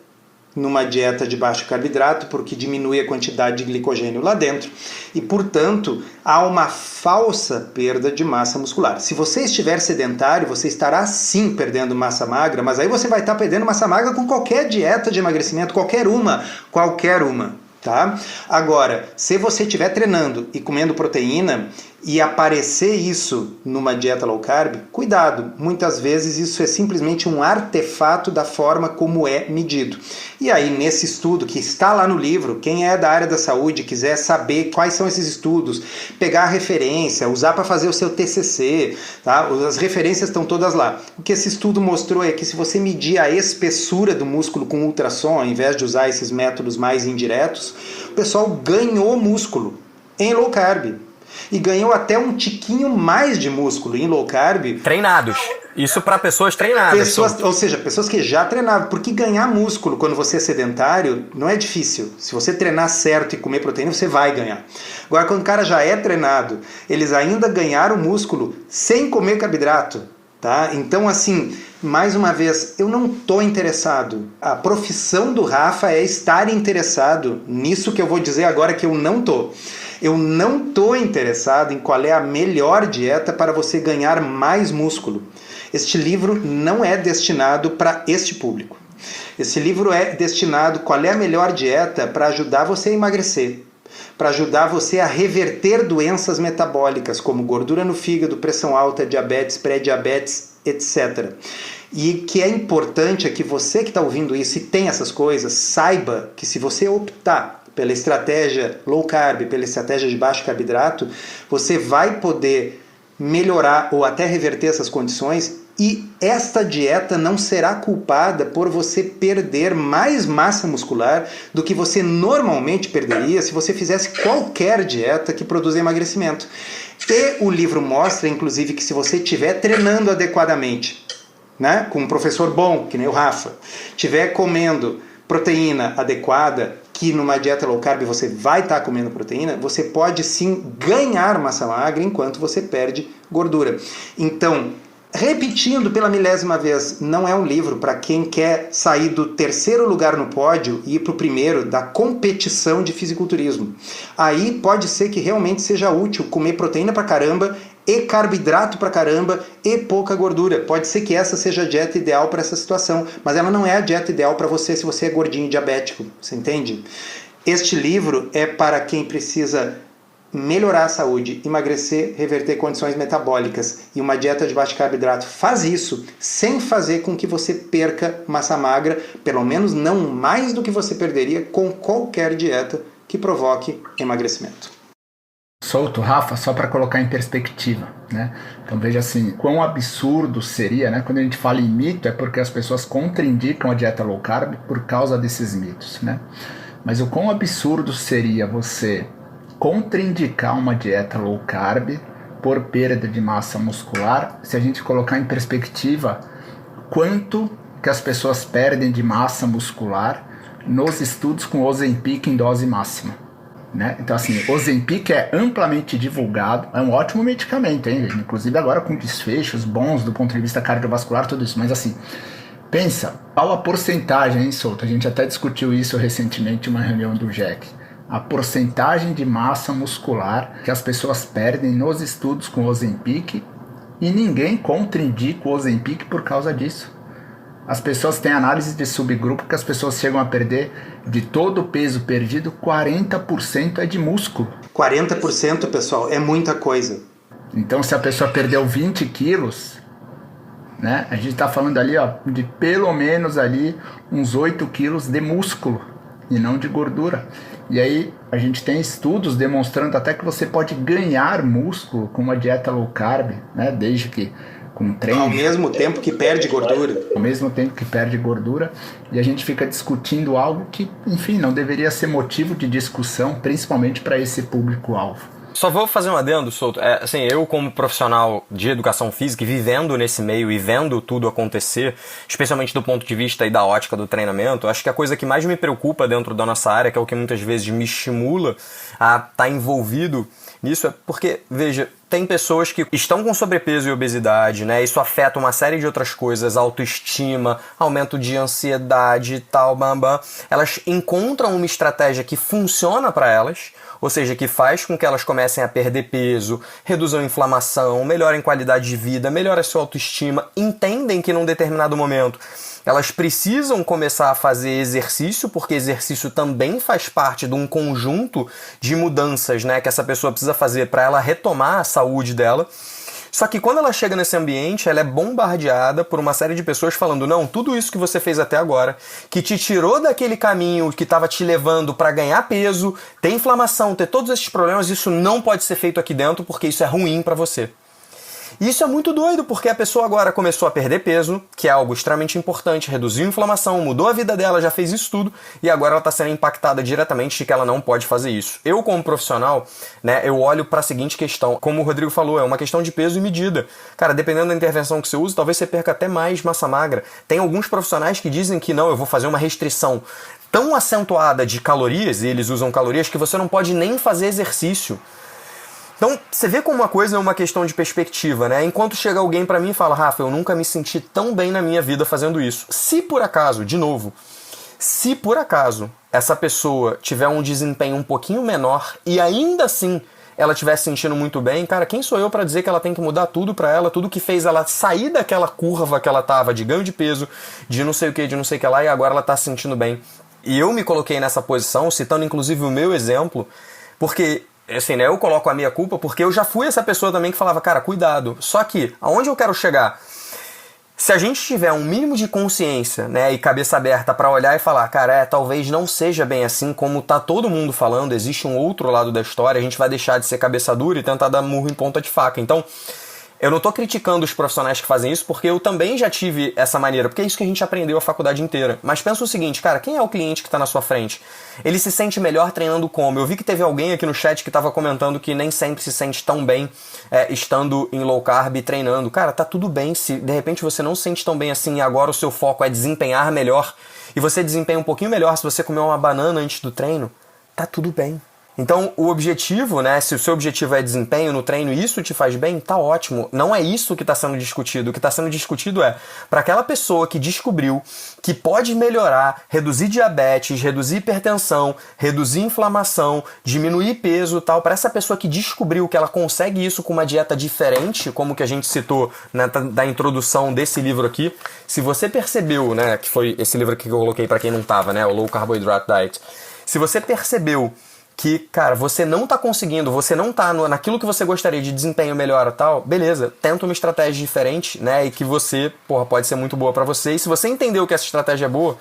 numa dieta de baixo carboidrato, porque diminui a quantidade de glicogênio lá dentro e, portanto, há uma falsa perda de massa muscular. Se você estiver sedentário, você estará sim perdendo massa magra, mas aí você vai estar perdendo massa magra com qualquer dieta de emagrecimento, qualquer uma, tá? Agora, se você estiver treinando e comendo proteína e aparecer isso numa dieta low carb, cuidado, muitas vezes isso é simplesmente um artefato da forma como é medido. E aí, nesse estudo que está lá no livro, quem é da área da saúde quiser saber quais são esses estudos, pegar a referência, usar para fazer o seu TCC, tá? As referências estão todas lá. O que esse estudo mostrou é que se você medir a espessura do músculo com ultrassom, ao invés de usar esses métodos mais indiretos, o pessoal ganhou músculo em low carb. E ganhou até um tiquinho mais de músculo em low carb.
Treinados. Isso para pessoas treinadas.
Ou seja, pessoas que já treinavam. Porque ganhar músculo quando você é sedentário não é difícil. Se você treinar certo e comer proteína, você vai ganhar. Agora, quando o cara já é treinado, eles ainda ganharam músculo sem comer carboidrato. Tá? Então, assim, mais uma vez, eu não estou interessado. A profissão do Rafa é estar interessado nisso que eu vou dizer agora que eu não estou. Eu não estou interessado em qual é a melhor dieta para você ganhar mais músculo. Este livro não é destinado para este público. Esse livro é destinado qual é a melhor dieta para ajudar você a emagrecer, para ajudar você a reverter doenças metabólicas, como gordura no fígado, pressão alta, diabetes, pré-diabetes, etc. E que é importante é que você que está ouvindo isso e tem essas coisas, saiba que se você optar pela estratégia low carb, pela estratégia de baixo carboidrato, você vai poder melhorar ou até reverter essas condições e esta dieta não será culpada por você perder mais massa muscular do que você normalmente perderia se você fizesse qualquer dieta que produza emagrecimento. E o livro mostra, inclusive, que se você estiver treinando adequadamente, né, com um professor bom, que nem o Rafa, estiver comendo proteína adequada, que numa dieta low carb você vai estar comendo proteína, você pode sim ganhar massa magra enquanto você perde gordura. Então, repetindo pela 1000ª vez, não é um livro para quem quer sair do 3º lugar no pódio e ir para o 1º da competição de fisiculturismo. Aí pode ser que realmente seja útil comer proteína pra caramba e carboidrato pra caramba e pouca gordura. Pode ser que essa seja a dieta ideal para essa situação, mas ela não é a dieta ideal para você se você é gordinho e diabético, você entende? Este livro é para quem precisa melhorar a saúde, emagrecer, reverter condições metabólicas, e uma dieta de baixo carboidrato faz isso sem fazer com que você perca massa magra, pelo menos não mais do que você perderia com qualquer dieta que provoque emagrecimento.
Solto, Rafa, só para colocar em perspectiva, né? Então veja assim, quão absurdo seria, né? Quando a gente fala em mito é porque as pessoas contraindicam a dieta low carb por causa desses mitos, né? Mas o quão absurdo seria você contraindicar uma dieta low carb por perda de massa muscular, se a gente colocar em perspectiva quanto que as pessoas perdem de massa muscular nos estudos com Ozempic em dose máxima. Né? Então assim, Ozempic é amplamente divulgado, é um ótimo medicamento, hein? Inclusive agora com desfechos bons do ponto de vista cardiovascular, tudo isso, mas assim, pensa, qual a porcentagem, hein, Souto? A gente até discutiu isso recentemente em uma reunião do GEC, a porcentagem de massa muscular que as pessoas perdem nos estudos com Ozempic, e ninguém contraindica o Ozempic por causa disso. As pessoas têm análise de subgrupo que as pessoas chegam a perder de todo o peso perdido, 40% é de músculo.
40%, pessoal, é muita coisa.
Então, se a pessoa perdeu 20 quilos, né, a gente está falando ali, ó, de pelo menos ali uns 8 quilos de músculo e não de gordura. E aí a gente tem estudos demonstrando até que você pode ganhar músculo com uma dieta low carb, né, desde que com treino.
Ao mesmo tempo que perde gordura.
Ao mesmo tempo que perde gordura. E a gente fica discutindo algo que, enfim, não deveria ser motivo de discussão, principalmente para esse público-alvo.
Só vou fazer um adendo, Souto. Assim, eu como profissional de educação física, vivendo nesse meio e vendo tudo acontecer, especialmente do ponto de vista e da ótica do treinamento, acho que a coisa que mais me preocupa dentro da nossa área, que é o que muitas vezes me estimula a estar envolvido nisso, é porque, veja, tem pessoas que estão com sobrepeso e obesidade, né? Isso afeta uma série de outras coisas, autoestima, aumento de ansiedade e tal, bam. Elas encontram uma estratégia que funciona para elas, ou seja, que faz com que elas comecem a perder peso, reduzam a inflamação, melhorem a qualidade de vida, melhorem a sua autoestima, entendem que num determinado momento elas precisam começar a fazer exercício, porque exercício também faz parte de um conjunto de mudanças, né, que essa pessoa precisa fazer para ela retomar a saúde dela. Só que quando ela chega nesse ambiente, ela é bombardeada por uma série de pessoas falando, não, tudo isso que você fez até agora, que te tirou daquele caminho que estava te levando para ganhar peso, ter inflamação, ter todos esses problemas, isso não pode ser feito aqui dentro porque isso é ruim para você. E isso é muito doido, porque a pessoa agora começou a perder peso, que é algo extremamente importante, reduziu a inflamação, mudou a vida dela, já fez isso tudo, e agora ela está sendo impactada diretamente de que ela não pode fazer isso. Eu, como profissional, né, eu olho para a seguinte questão, como o Rodrigo falou, é uma questão de peso e medida. Cara, dependendo da intervenção que você usa, talvez você perca até mais massa magra. Tem alguns profissionais que dizem que não, eu vou fazer uma restrição tão acentuada de calorias, e eles usam calorias, que você não pode nem fazer exercício. Então, você vê como uma coisa é uma questão de perspectiva, né? Enquanto chega alguém pra mim e fala, Rafa, eu nunca me senti tão bem na minha vida fazendo isso. Se por acaso, de novo, se por acaso essa pessoa tiver um desempenho um pouquinho menor e ainda assim ela estiver se sentindo muito bem, cara, quem sou eu pra dizer que ela tem que mudar tudo pra ela, tudo que fez ela sair daquela curva que ela tava de ganho de peso, de não sei o que lá, e agora ela tá se sentindo bem. E eu me coloquei nessa posição, citando inclusive o meu exemplo, porque assim, né, eu coloco a minha culpa porque eu já fui essa pessoa também que falava, cara, cuidado. Só que, aonde eu quero chegar? Se a gente tiver um mínimo de consciência, né, e cabeça aberta para olhar e falar, cara, talvez não seja bem assim como tá todo mundo falando, existe um outro lado da história, a gente vai deixar de ser cabeça dura e tentar dar murro em ponta de faca. Então, eu não tô criticando os profissionais que fazem isso, porque eu também já tive essa maneira, porque é isso que a gente aprendeu a faculdade inteira. Mas pensa o seguinte, cara, quem é o cliente que tá na sua frente? Ele se sente melhor treinando como? Eu vi que teve alguém aqui no chat que tava comentando que nem sempre se sente tão bem estando em low carb e treinando. Cara, tá tudo bem se de repente você não se sente tão bem assim e agora o seu foco é desempenhar melhor e você desempenha um pouquinho melhor se você comer uma banana antes do treino, tá tudo bem. Então, o objetivo, né, se o seu objetivo é desempenho no treino e isso te faz bem, tá ótimo. Não é isso que está sendo discutido. O que está sendo discutido é para aquela pessoa que descobriu que pode melhorar, reduzir diabetes, reduzir hipertensão, reduzir inflamação, diminuir peso e tal, para essa pessoa que descobriu que ela consegue isso com uma dieta diferente, como que a gente citou da introdução desse livro aqui. Se você percebeu, né, que foi esse livro aqui que eu coloquei para quem não tava, né, o Low Carbohydrate Diet. Se você percebeu que, cara, você não tá conseguindo, você não tá naquilo que você gostaria de desempenho melhor e tal, beleza, tenta uma estratégia diferente, né, e que você, pode ser muito boa pra você, e se você entendeu que essa estratégia é boa,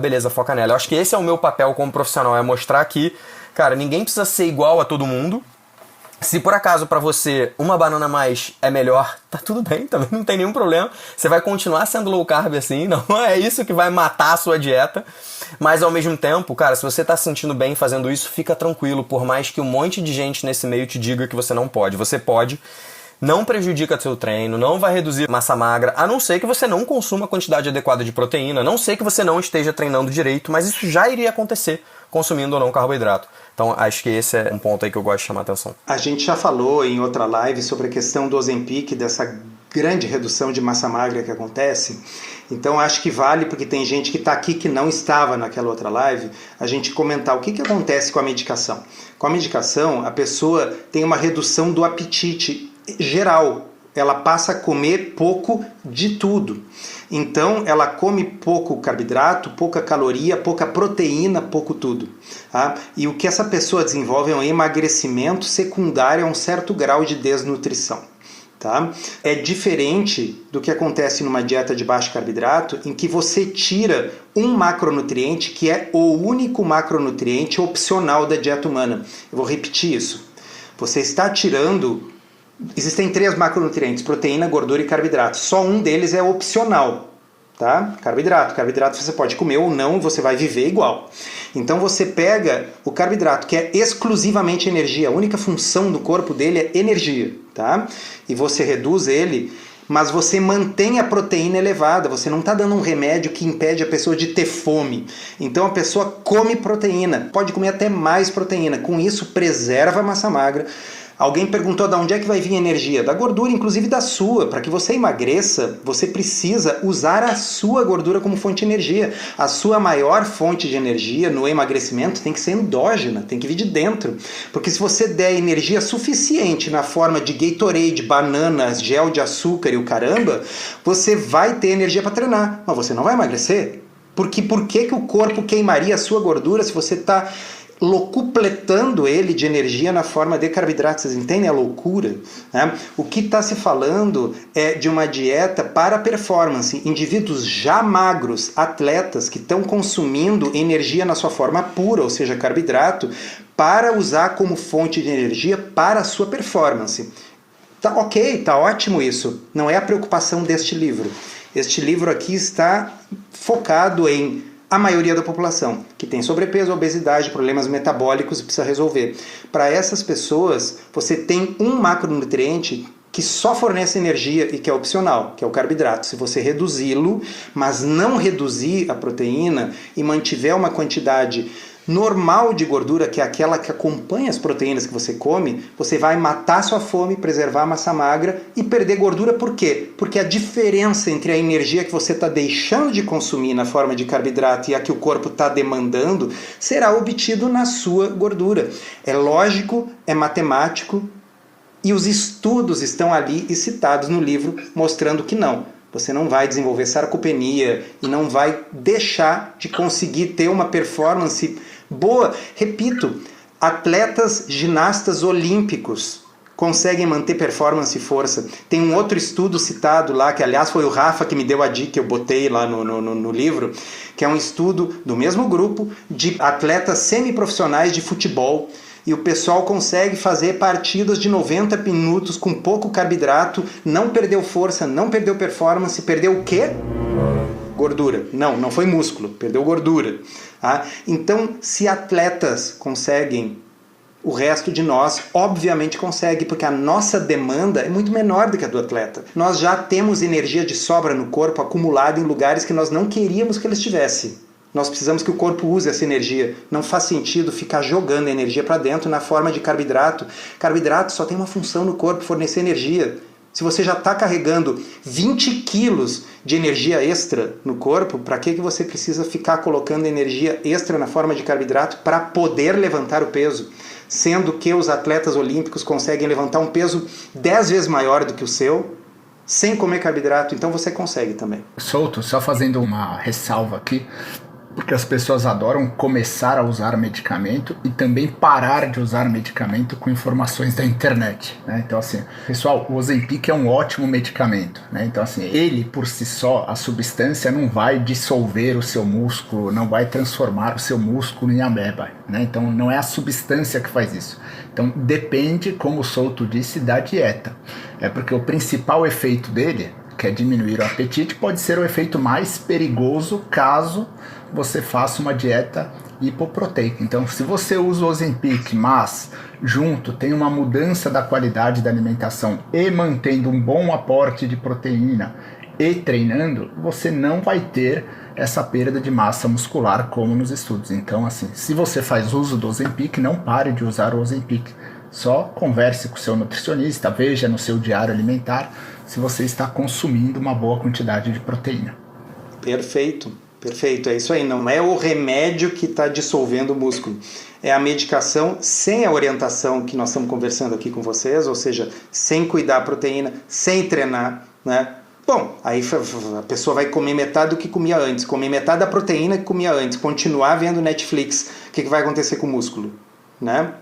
beleza, foca nela. Eu acho que esse é o meu papel como profissional, é mostrar que, cara, ninguém precisa ser igual a todo mundo. Se por acaso pra você uma banana a mais é melhor, tá tudo bem, também não tem nenhum problema. Você vai continuar sendo low carb assim, não é isso que vai matar a sua dieta. Mas ao mesmo tempo, cara, se você tá se sentindo bem fazendo isso, fica tranquilo, por mais que um monte de gente nesse meio te diga que você não pode. Você pode, não prejudica seu treino, não vai reduzir massa magra, a não ser que você não consuma a quantidade adequada de proteína, a não ser que você não esteja treinando direito, mas isso já iria acontecer consumindo ou não carboidrato. Então, acho que esse é um ponto aí que eu gosto de chamar a atenção.
A gente já falou em outra live sobre a questão do Ozempic, dessa grande redução de massa magra que acontece. Então, acho que vale, porque tem gente que está aqui que não estava naquela outra live, a gente comentar o que acontece com a medicação. Com a medicação, a pessoa tem uma redução do apetite geral. Ela passa a comer pouco de tudo. Então, ela come pouco carboidrato, pouca caloria, pouca proteína, pouco tudo. Tá? E o que essa pessoa desenvolve é um emagrecimento secundário a um certo grau de desnutrição. Tá? É diferente do que acontece numa dieta de baixo carboidrato, em que você tira um macronutriente que é o único macronutriente opcional da dieta humana. Eu vou repetir isso. Você está tirando... Existem 3 macronutrientes, proteína, gordura e carboidrato. Só um deles é opcional. Tá? Carboidrato. Carboidrato você pode comer ou não, você vai viver igual. Então você pega o carboidrato, que é exclusivamente energia, a única função do corpo dele é energia, tá? E você reduz ele, mas você mantém a proteína elevada, você não está dando um remédio que impede a pessoa de ter fome. Então a pessoa come proteína, pode comer até mais proteína, com isso preserva a massa magra. Alguém perguntou de onde é que vai vir a energia? Da gordura, inclusive da sua. Para que você emagreça, você precisa usar a sua gordura como fonte de energia. A sua maior fonte de energia no emagrecimento tem que ser endógena, tem que vir de dentro. Porque se você der energia suficiente na forma de Gatorade, bananas, gel de açúcar e o caramba, você vai ter energia para treinar, mas você não vai emagrecer. Porque por que o corpo queimaria a sua gordura se você está locupletando ele de energia na forma de carboidratos? Vocês entendem a loucura? Né? O que está se falando é de uma dieta para performance. Indivíduos já magros, atletas que estão consumindo energia na sua forma pura, ou seja, carboidrato, para usar como fonte de energia para a sua performance. Tá ok, tá ótimo isso. Não é a preocupação deste livro. Este livro aqui está focado em a maioria da população, que tem sobrepeso, obesidade, problemas metabólicos e precisa resolver. Para essas pessoas, você tem um macronutriente que só fornece energia e que é opcional, que é o carboidrato. Se você reduzi-lo, mas não reduzir a proteína e mantiver uma quantidade normal de gordura, que é aquela que acompanha as proteínas que você come, você vai matar sua fome, preservar a massa magra e perder gordura. Por quê? Porque a diferença entre a energia que você está deixando de consumir na forma de carboidrato e a que o corpo está demandando será obtido na sua gordura. É lógico, é matemático e os estudos estão ali e citados no livro mostrando que não. Você não vai desenvolver sarcopenia e não vai deixar de conseguir ter uma performance boa. Repito, atletas ginastas olímpicos conseguem manter performance e força. Tem um outro estudo citado lá, que aliás foi o Rafa que me deu a dica, que eu botei lá no livro, que é um estudo do mesmo grupo de atletas semiprofissionais de futebol. E o pessoal consegue fazer partidas de 90 minutos com pouco carboidrato, não perdeu força, não perdeu performance, perdeu o quê? Gordura. Não foi músculo, perdeu gordura. Tá? Então, se atletas conseguem, o resto de nós obviamente consegue, porque a nossa demanda é muito menor do que a do atleta. Nós já temos energia de sobra no corpo acumulada em lugares que nós não queríamos que ele estivesse. Nós precisamos que o corpo use essa energia. Não faz sentido ficar jogando energia para dentro na forma de carboidrato. Carboidrato só tem uma função no corpo, fornecer energia. Se você já está carregando 20 quilos de energia extra no corpo, para que você precisa ficar colocando energia extra na forma de carboidrato para poder levantar o peso? Sendo que os atletas olímpicos conseguem levantar um peso 10 vezes maior do que o seu, sem comer carboidrato, então você consegue também.
Souto, só fazendo uma ressalva aqui, porque as pessoas adoram começar a usar medicamento e também parar de usar medicamento com informações da internet, né? Então assim, pessoal, o Ozempic é um ótimo medicamento, né? Então assim, ele por si só, a substância não vai dissolver o seu músculo, não vai transformar o seu músculo em ameba, né? Então não é a substância que faz isso. Então depende, como o Souto disse, da dieta. É porque o principal efeito dele, que é diminuir o apetite, pode ser o efeito mais perigoso caso você faça uma dieta hipoproteica. Então, se você usa o Ozempic, mas junto tem uma mudança da qualidade da alimentação e mantendo um bom aporte de proteína e treinando, você não vai ter essa perda de massa muscular como nos estudos. Então, assim, se você faz uso do Ozempic, não pare de usar o Ozempic. Só converse com o seu nutricionista, veja no seu diário alimentar se você está consumindo uma boa quantidade de proteína.
Perfeito. Perfeito, é isso aí. Não é o remédio que está dissolvendo o músculo. É a medicação sem a orientação que nós estamos conversando aqui com vocês, ou seja, sem cuidar da proteína, sem treinar, né? Bom, aí a pessoa vai comer metade do que comia antes, comer metade da proteína que comia antes, continuar vendo Netflix. O que vai acontecer com o músculo, né?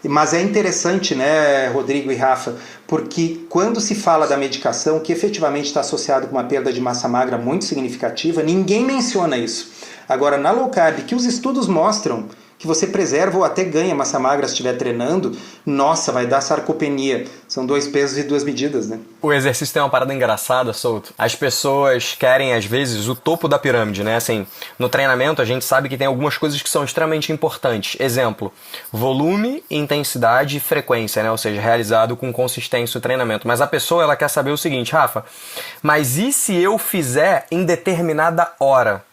Mas é interessante, né, Rodrigo e Rafa, porque quando se fala da medicação, que efetivamente está associado com uma perda de massa magra muito significativa, ninguém menciona isso. Agora, na low carb, que os estudos mostram que você preserva ou até ganha massa magra se estiver treinando, nossa, vai dar sarcopenia. São 2 pesos e 2 medidas, né?
O exercício tem uma parada engraçada, Souto. As pessoas querem, às vezes, o topo da pirâmide, né? Assim, no treinamento a gente sabe que tem algumas coisas que são extremamente importantes. Exemplo, volume, intensidade e frequência, né? Ou seja, realizado com consistência o treinamento. Mas a pessoa, ela quer saber o seguinte, Rafa, mas e se eu fizer em determinada hora?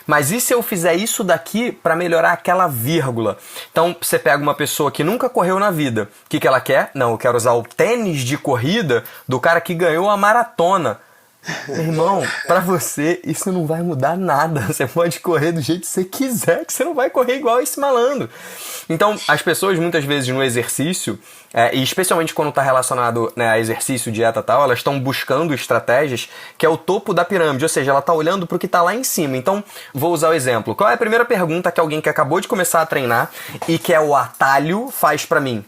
Mas e se eu fizer isso daqui para melhorar aquela vírgula? Então você pega uma pessoa que nunca correu na vida. O que ela quer? Não, eu quero usar o tênis de corrida do cara que ganhou a maratona. Irmão, pra você isso não vai mudar nada. Você pode correr do jeito que você quiser, que você não vai correr igual esse malandro. Então, as pessoas muitas vezes no exercício, e especialmente quando está relacionado, né, a exercício, dieta e tal, elas estão buscando estratégias que é o topo da pirâmide, ou seja, ela está olhando para o que está lá em cima. Então, vou usar o exemplo. Qual é a primeira pergunta que alguém que acabou de começar a treinar e que é o atalho faz para mim?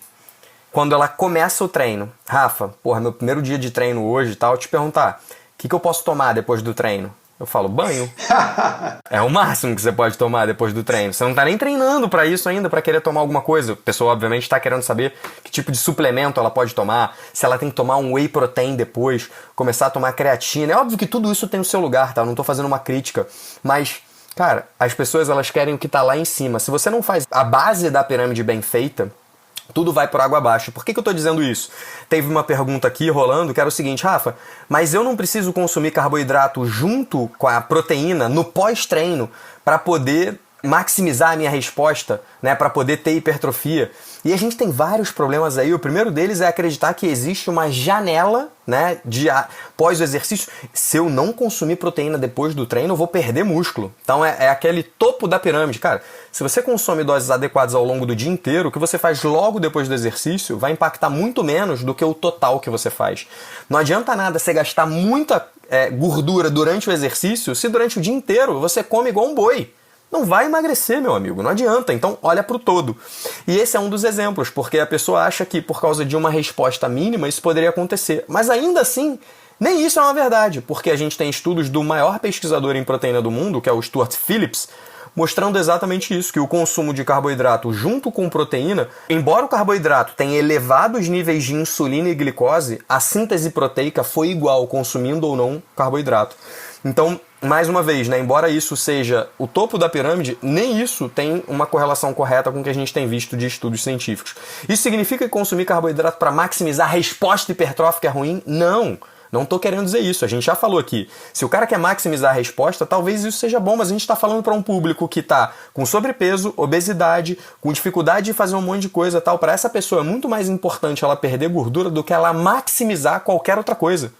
Quando ela começa o treino. Rafa, porra, meu primeiro dia de treino hoje e tal, te perguntar, o que eu posso tomar depois do treino? Eu falo, banho. É o máximo que você pode tomar depois do treino. Você não tá nem treinando pra isso ainda, pra querer tomar alguma coisa. A pessoa, obviamente, tá querendo saber que tipo de suplemento ela pode tomar, se ela tem que tomar um whey protein depois, começar a tomar creatina. É óbvio que tudo isso tem o seu lugar, tá? Eu não tô fazendo uma crítica, mas, cara, as pessoas, elas querem o que tá lá em cima. Se você não faz a base da pirâmide bem feita, tudo vai por água abaixo. Por que eu estou dizendo isso? Teve uma pergunta aqui rolando que era o seguinte, Rafa, mas eu não preciso consumir carboidrato junto com a proteína no pós-treino para poder maximizar a minha resposta, né, para poder ter hipertrofia? E a gente tem vários problemas aí. O primeiro deles é acreditar que existe uma janela, né, pós o exercício. Se eu não consumir proteína depois do treino, eu vou perder músculo. Então é aquele topo da pirâmide. Cara, se você consome doses adequadas ao longo do dia inteiro, o que você faz logo depois do exercício vai impactar muito menos do que o total que você faz. Não adianta nada você gastar muita gordura durante o exercício se durante o dia inteiro você come igual um boi. Não vai emagrecer, meu amigo, não adianta. Então, olha para o todo. E esse é um dos exemplos, porque a pessoa acha que por causa de uma resposta mínima isso poderia acontecer. Mas ainda assim, nem isso é uma verdade, porque a gente tem estudos do maior pesquisador em proteína do mundo, que é o Stuart Phillips, mostrando exatamente isso, que o consumo de carboidrato junto com proteína, embora o carboidrato tenha elevados níveis de insulina e glicose, a síntese proteica foi igual, consumindo ou não carboidrato. Então, mais uma vez, né, embora isso seja o topo da pirâmide, nem isso tem uma correlação correta com o que a gente tem visto de estudos científicos. Isso significa que consumir carboidrato para maximizar a resposta hipertrófica é ruim? Não! Não estou querendo dizer isso, a gente já falou aqui. Se o cara quer maximizar a resposta, talvez isso seja bom, mas a gente está falando para um público que está com sobrepeso, obesidade, com dificuldade de fazer um monte de coisa e tal. Para essa pessoa é muito mais importante ela perder gordura do que ela maximizar qualquer outra coisa.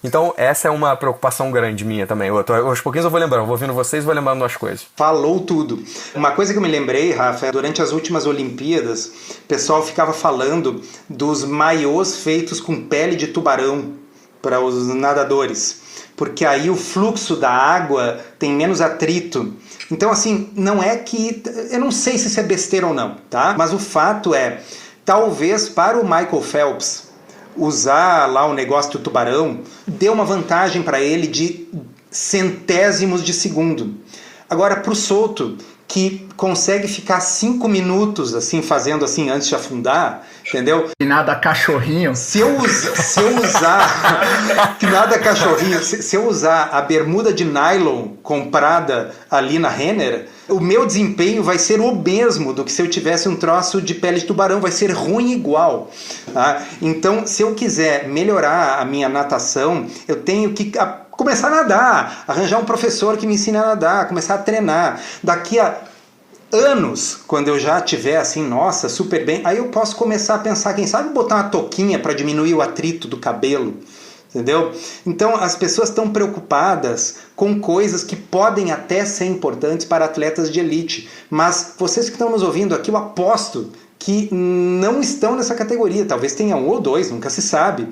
Então essa é uma preocupação grande minha também. Aos pouquinhos eu vou lembrando, eu vou ouvindo vocês e vou lembrando das coisas.
Falou tudo. Uma coisa que eu me lembrei, Rafa, durante as últimas Olimpíadas, o pessoal ficava falando dos maiôs feitos com pele de tubarão para os nadadores, porque aí o fluxo da água tem menos atrito. Então, assim, não é que... Eu não sei se isso é besteira ou não, tá? Mas o fato é, talvez para o Michael Phelps usar lá o negócio do tubarão deu uma vantagem para ele de centésimos de segundo. Agora, para o Souto, que consegue ficar 5 minutos assim, fazendo assim antes de afundar, entendeu?
E nada cachorrinho.
Se eu usar que nada cachorrinho, se eu usar a bermuda de nylon comprada ali na Renner, o meu desempenho vai ser o mesmo do que se eu tivesse um troço de pele de tubarão, vai ser ruim igual. Tá? Então, se eu quiser melhorar a minha natação, eu tenho que começar a nadar, arranjar um professor que me ensine a nadar, começar a treinar. Daqui a anos, quando eu já tiver assim, nossa, super bem, aí eu posso começar a pensar, quem sabe botar uma touquinha para diminuir o atrito do cabelo, entendeu? Então as pessoas estão preocupadas com coisas que podem até ser importantes para atletas de elite, mas vocês que estão nos ouvindo aqui, eu aposto que não estão nessa categoria. Talvez tenha um ou dois, nunca se sabe.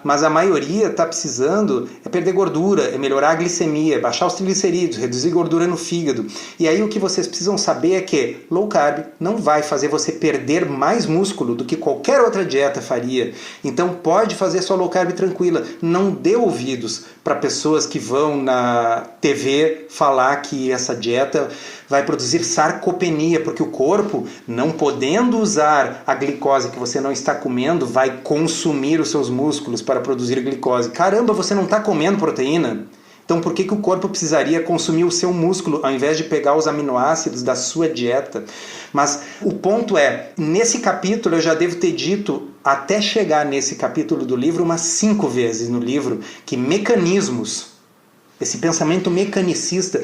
Mas a maioria está precisando perder gordura, melhorar a glicemia, baixar os triglicerídeos, reduzir gordura no fígado. E aí o que vocês precisam saber é que low carb não vai fazer você perder mais músculo do que qualquer outra dieta faria. Então pode fazer sua low carb tranquila. Não dê ouvidos para pessoas que vão na TV falar que essa dieta vai produzir sarcopenia, porque o corpo, não podendo usar a glicose que você não está comendo, vai consumir os seus músculos para produzir glicose. Caramba, você não está comendo proteína? Então por que o corpo precisaria consumir o seu músculo ao invés de pegar os aminoácidos da sua dieta? Mas o ponto é, nesse capítulo eu já devo ter dito, até chegar nesse capítulo do livro, umas 5 vezes no livro, que mecanismos, esse pensamento mecanicista,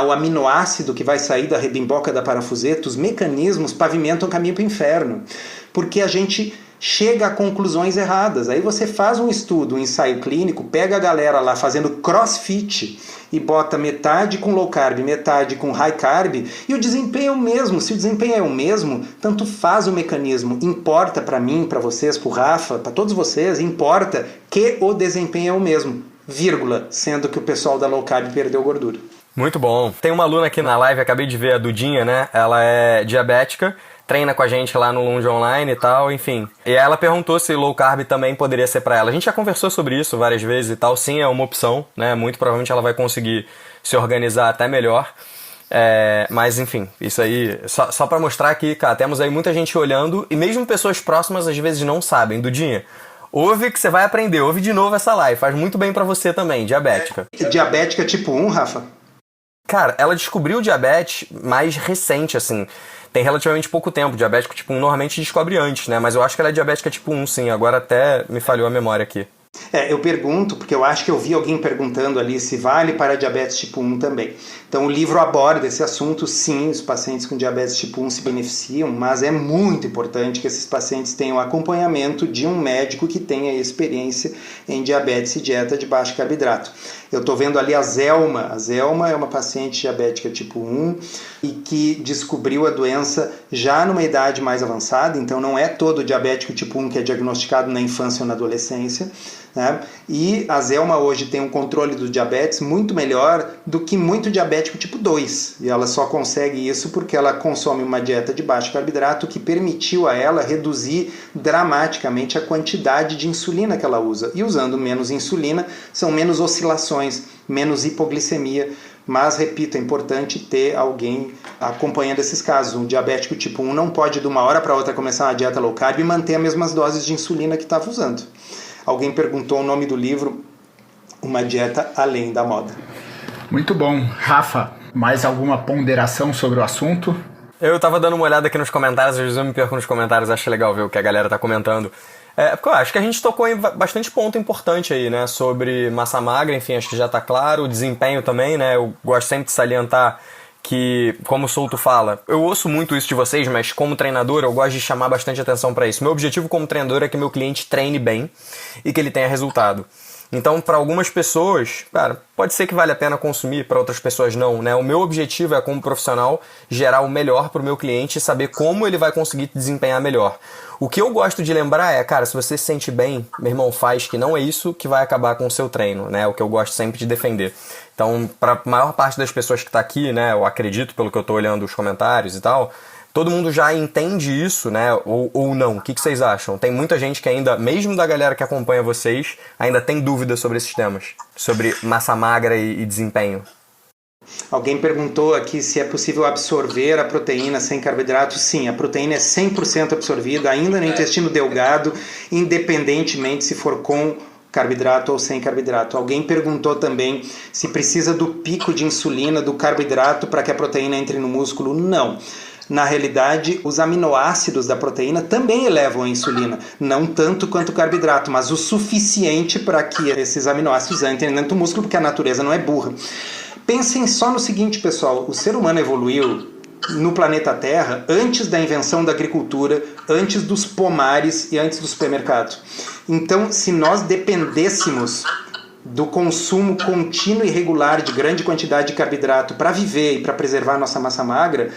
o aminoácido que vai sair da rebimboca da parafuseta, os mecanismos pavimentam o caminho para o inferno. Porque a gente chega a conclusões erradas. Aí você faz um estudo, um ensaio clínico, pega a galera lá fazendo crossfit e bota metade com low carb, metade com high carb, e o desempenho é o mesmo. Se o desempenho é o mesmo, tanto faz o mecanismo. Importa para mim, para vocês, para o Rafa, para todos vocês, importa que o desempenho é o mesmo. Vírgula, sendo que o pessoal da low carb perdeu gordura.
Muito bom. Tem uma aluna aqui na live, acabei de ver, a Dudinha, né? Ela é diabética, treina com a gente lá no Lunge Online e tal, enfim. E ela perguntou se low carb também poderia ser pra ela. A gente já conversou sobre isso várias vezes e tal. Sim, é uma opção, né? Muito provavelmente ela vai conseguir se organizar até melhor. Mas enfim, isso aí, só pra mostrar que, cara, temos aí muita gente olhando e mesmo pessoas próximas às vezes não sabem. Dudinha, ouve que você vai aprender, ouve de novo essa live, faz muito bem pra você também, diabética.
Diabética tipo 1, Rafa?
Cara, ela descobriu o diabetes mais recente, assim, tem relativamente pouco tempo. Diabético tipo 1 normalmente descobre antes, né, mas eu acho que ela é diabética tipo 1, sim, agora até me falhou a memória aqui.
Eu pergunto, porque eu acho que eu vi alguém perguntando ali se vale para diabetes tipo 1 também. Então o livro aborda esse assunto, sim, os pacientes com diabetes tipo 1 se beneficiam, mas é muito importante que esses pacientes tenham acompanhamento de um médico que tenha experiência em diabetes e dieta de baixo carboidrato. Eu estou vendo ali a Zelma. A Zelma é uma paciente diabética tipo 1 e que descobriu a doença já numa idade mais avançada, então não é todo diabético tipo 1 que é diagnosticado na infância ou na adolescência, né? E a Zelma hoje tem um controle do diabetes muito melhor do que muito diabético tipo 2. E ela só consegue isso porque ela consome uma dieta de baixo carboidrato que permitiu a ela reduzir dramaticamente a quantidade de insulina que ela usa. E usando menos insulina, são menos oscilações, menos hipoglicemia. Mas, repito, é importante ter alguém acompanhando esses casos. Um diabético tipo 1 não pode de uma hora para outra começar uma dieta low carb e manter as mesmas doses de insulina que estava usando. Alguém perguntou o nome do livro, Uma Dieta Além da Moda.
Muito bom. Rafa, mais alguma ponderação sobre o assunto?
Eu tava dando uma olhada aqui nos comentários, às vezes eu me perco nos comentários, acho legal ver o que a galera tá comentando. Porque eu acho que a gente tocou em bastante ponto importante aí, né, sobre massa magra, enfim, acho que já tá claro, o desempenho também, né, eu gosto sempre de salientar que, como o Souto fala, eu ouço muito isso de vocês, mas como treinador eu gosto de chamar bastante atenção para isso. Meu objetivo como treinador é que meu cliente treine bem e que ele tenha resultado. Então, para algumas pessoas, cara, pode ser que vale a pena consumir, para outras pessoas não, né? O meu objetivo é, como profissional, gerar o melhor para o meu cliente e saber como ele vai conseguir desempenhar melhor. O que eu gosto de lembrar é, cara, se você se sente bem, meu irmão, faz, que não é isso que vai acabar com o seu treino, né? O que eu gosto sempre de defender. Então, para a maior parte das pessoas que está aqui, né, eu acredito, pelo que eu estou olhando os comentários e tal, todo mundo já entende isso, né? Ou não? O que vocês acham? Tem muita gente que ainda, mesmo da galera que acompanha vocês, ainda tem dúvidas sobre esses temas, sobre massa magra e desempenho.
Alguém perguntou aqui se é possível absorver a proteína sem carboidrato. Sim, a proteína é 100% absorvida, ainda no intestino delgado, independentemente se for com carboidrato ou sem carboidrato. Alguém perguntou também se precisa do pico de insulina do carboidrato para que a proteína entre no músculo. Não. Na realidade, os aminoácidos da proteína também elevam a insulina, não tanto quanto o carboidrato, mas o suficiente para que esses aminoácidos entrem dentro do músculo, porque a natureza não é burra. Pensem só no seguinte, pessoal, o ser humano evoluiu no planeta Terra antes da invenção da agricultura, antes dos pomares e antes do supermercado. Então, se nós dependêssemos do consumo contínuo e regular de grande quantidade de carboidrato para viver e para preservar a nossa massa magra,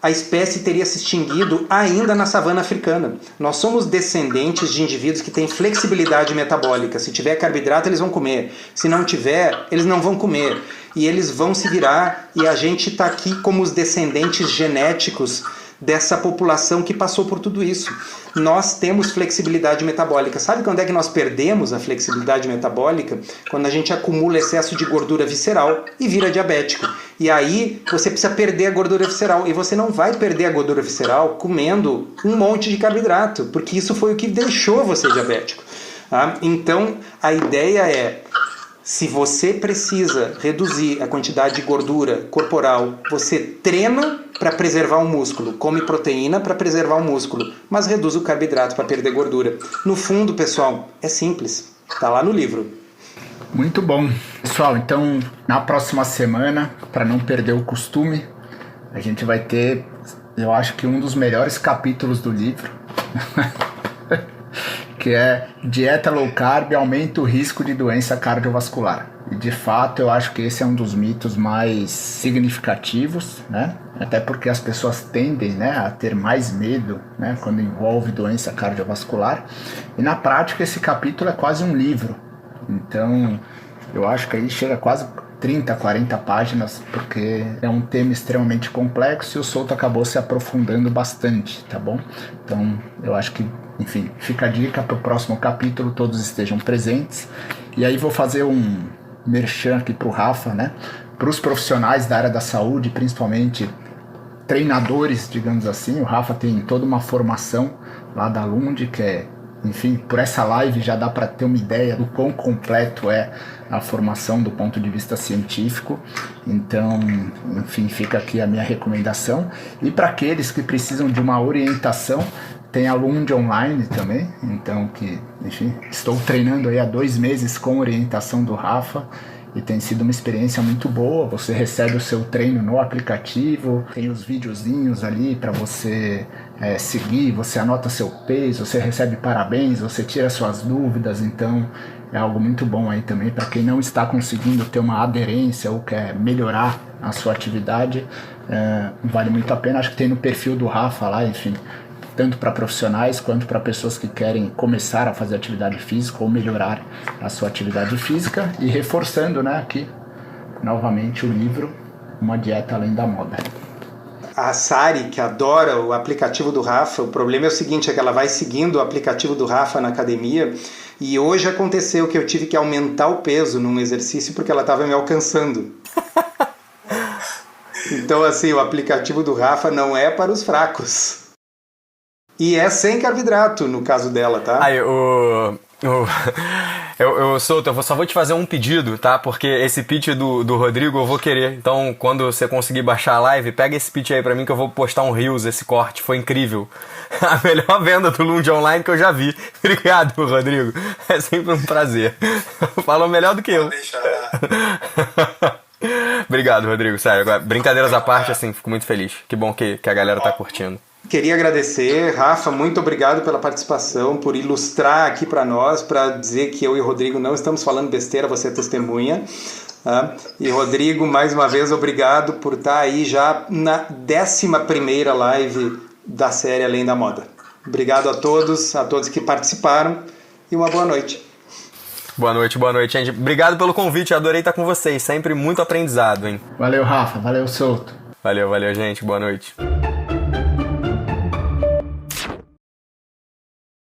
a espécie teria se extinguido ainda na savana africana. Nós somos descendentes de indivíduos que têm flexibilidade metabólica. Se tiver carboidrato, eles vão comer. Se não tiver, eles não vão comer. E eles vão se virar, e a gente está aqui como os descendentes genéticos dessa população que passou por tudo isso. Nós temos flexibilidade metabólica. Sabe quando é que nós perdemos a flexibilidade metabólica? Quando a gente acumula excesso de gordura visceral e vira diabético. E aí você precisa perder a gordura visceral. E você não vai perder a gordura visceral comendo um monte de carboidrato, porque isso foi o que deixou você diabético. Então, a ideia é: se você precisa reduzir a quantidade de gordura corporal, você treina para preservar o músculo, come proteína para preservar o músculo, mas reduz o carboidrato para perder gordura. No fundo, pessoal, é simples. Está lá no livro.
Muito bom. Pessoal, então, na próxima semana, para não perder o costume, a gente vai ter, eu acho que um dos melhores capítulos do livro, que é dieta low carb aumenta o risco de doença cardiovascular. E de fato eu acho que esse é um dos mitos mais significativos, né? Até porque as pessoas tendem, né, a ter mais medo, né, quando envolve doença cardiovascular. E na prática esse capítulo é quase um livro. Então eu acho que aí chega a quase 30, 40 páginas, porque é um tema extremamente complexo e o Souto acabou se aprofundando bastante, tá bom? Então eu acho que, enfim, fica a dica para o próximo capítulo, todos estejam presentes. E aí vou fazer um merchan aqui para o Rafa, né? Para os profissionais da área da saúde, principalmente treinadores, digamos assim. O Rafa tem toda uma formação lá da Lund, que é, enfim, por essa live já dá para ter uma ideia do quão completo é a formação do ponto de vista científico. Então, enfim, fica aqui a minha recomendação. E para aqueles que precisam de uma orientação, tem a Lund Online também, então que, enfim, estou treinando aí há 2 meses com orientação do Rafa e tem sido uma experiência muito boa. Você recebe o seu treino no aplicativo, tem os videozinhos ali para você seguir, você anota seu peso, você recebe parabéns, você tira suas dúvidas, então é algo muito bom aí também para quem não está conseguindo ter uma aderência ou quer melhorar a sua atividade, vale muito a pena. Acho que tem no perfil do Rafa lá, enfim, tanto para profissionais quanto para pessoas que querem começar a fazer atividade física ou melhorar a sua atividade física. E reforçando, né, aqui novamente o livro Uma Dieta Além da Moda.
A Sari, que adora o aplicativo do Rafa, o problema é o seguinte, é que ela vai seguindo o aplicativo do Rafa na academia, e hoje aconteceu que eu tive que aumentar o peso num exercício porque ela estava me alcançando. Então, assim, o aplicativo do Rafa não é para os fracos. E é sem carboidrato, no caso dela, tá?
Aí, Souto, eu só vou te fazer um pedido, tá? Porque esse pitch do Rodrigo eu vou querer. Então, quando você conseguir baixar a live, pega esse pitch aí pra mim que eu vou postar um Reels, esse corte. Foi incrível. A melhor venda do Lund Online que eu já vi. Obrigado, Rodrigo. É sempre um prazer. Falou melhor do que eu. Obrigado, Rodrigo. Sério, agora, brincadeiras à parte, assim, fico muito feliz. Que bom que a galera tá curtindo.
Queria agradecer, Rafa, muito obrigado pela participação, por ilustrar aqui para nós, para dizer que eu e o Rodrigo não estamos falando besteira, você é testemunha. E Rodrigo, mais uma vez, obrigado por estar aí já na 11ª live da série Além da Moda. Obrigado a todos que participaram e uma boa noite.
Boa noite, gente. Obrigado pelo convite, adorei estar com vocês, sempre muito aprendizado, hein?
Valeu, Rafa, valeu, Souto.
Valeu, gente, boa noite.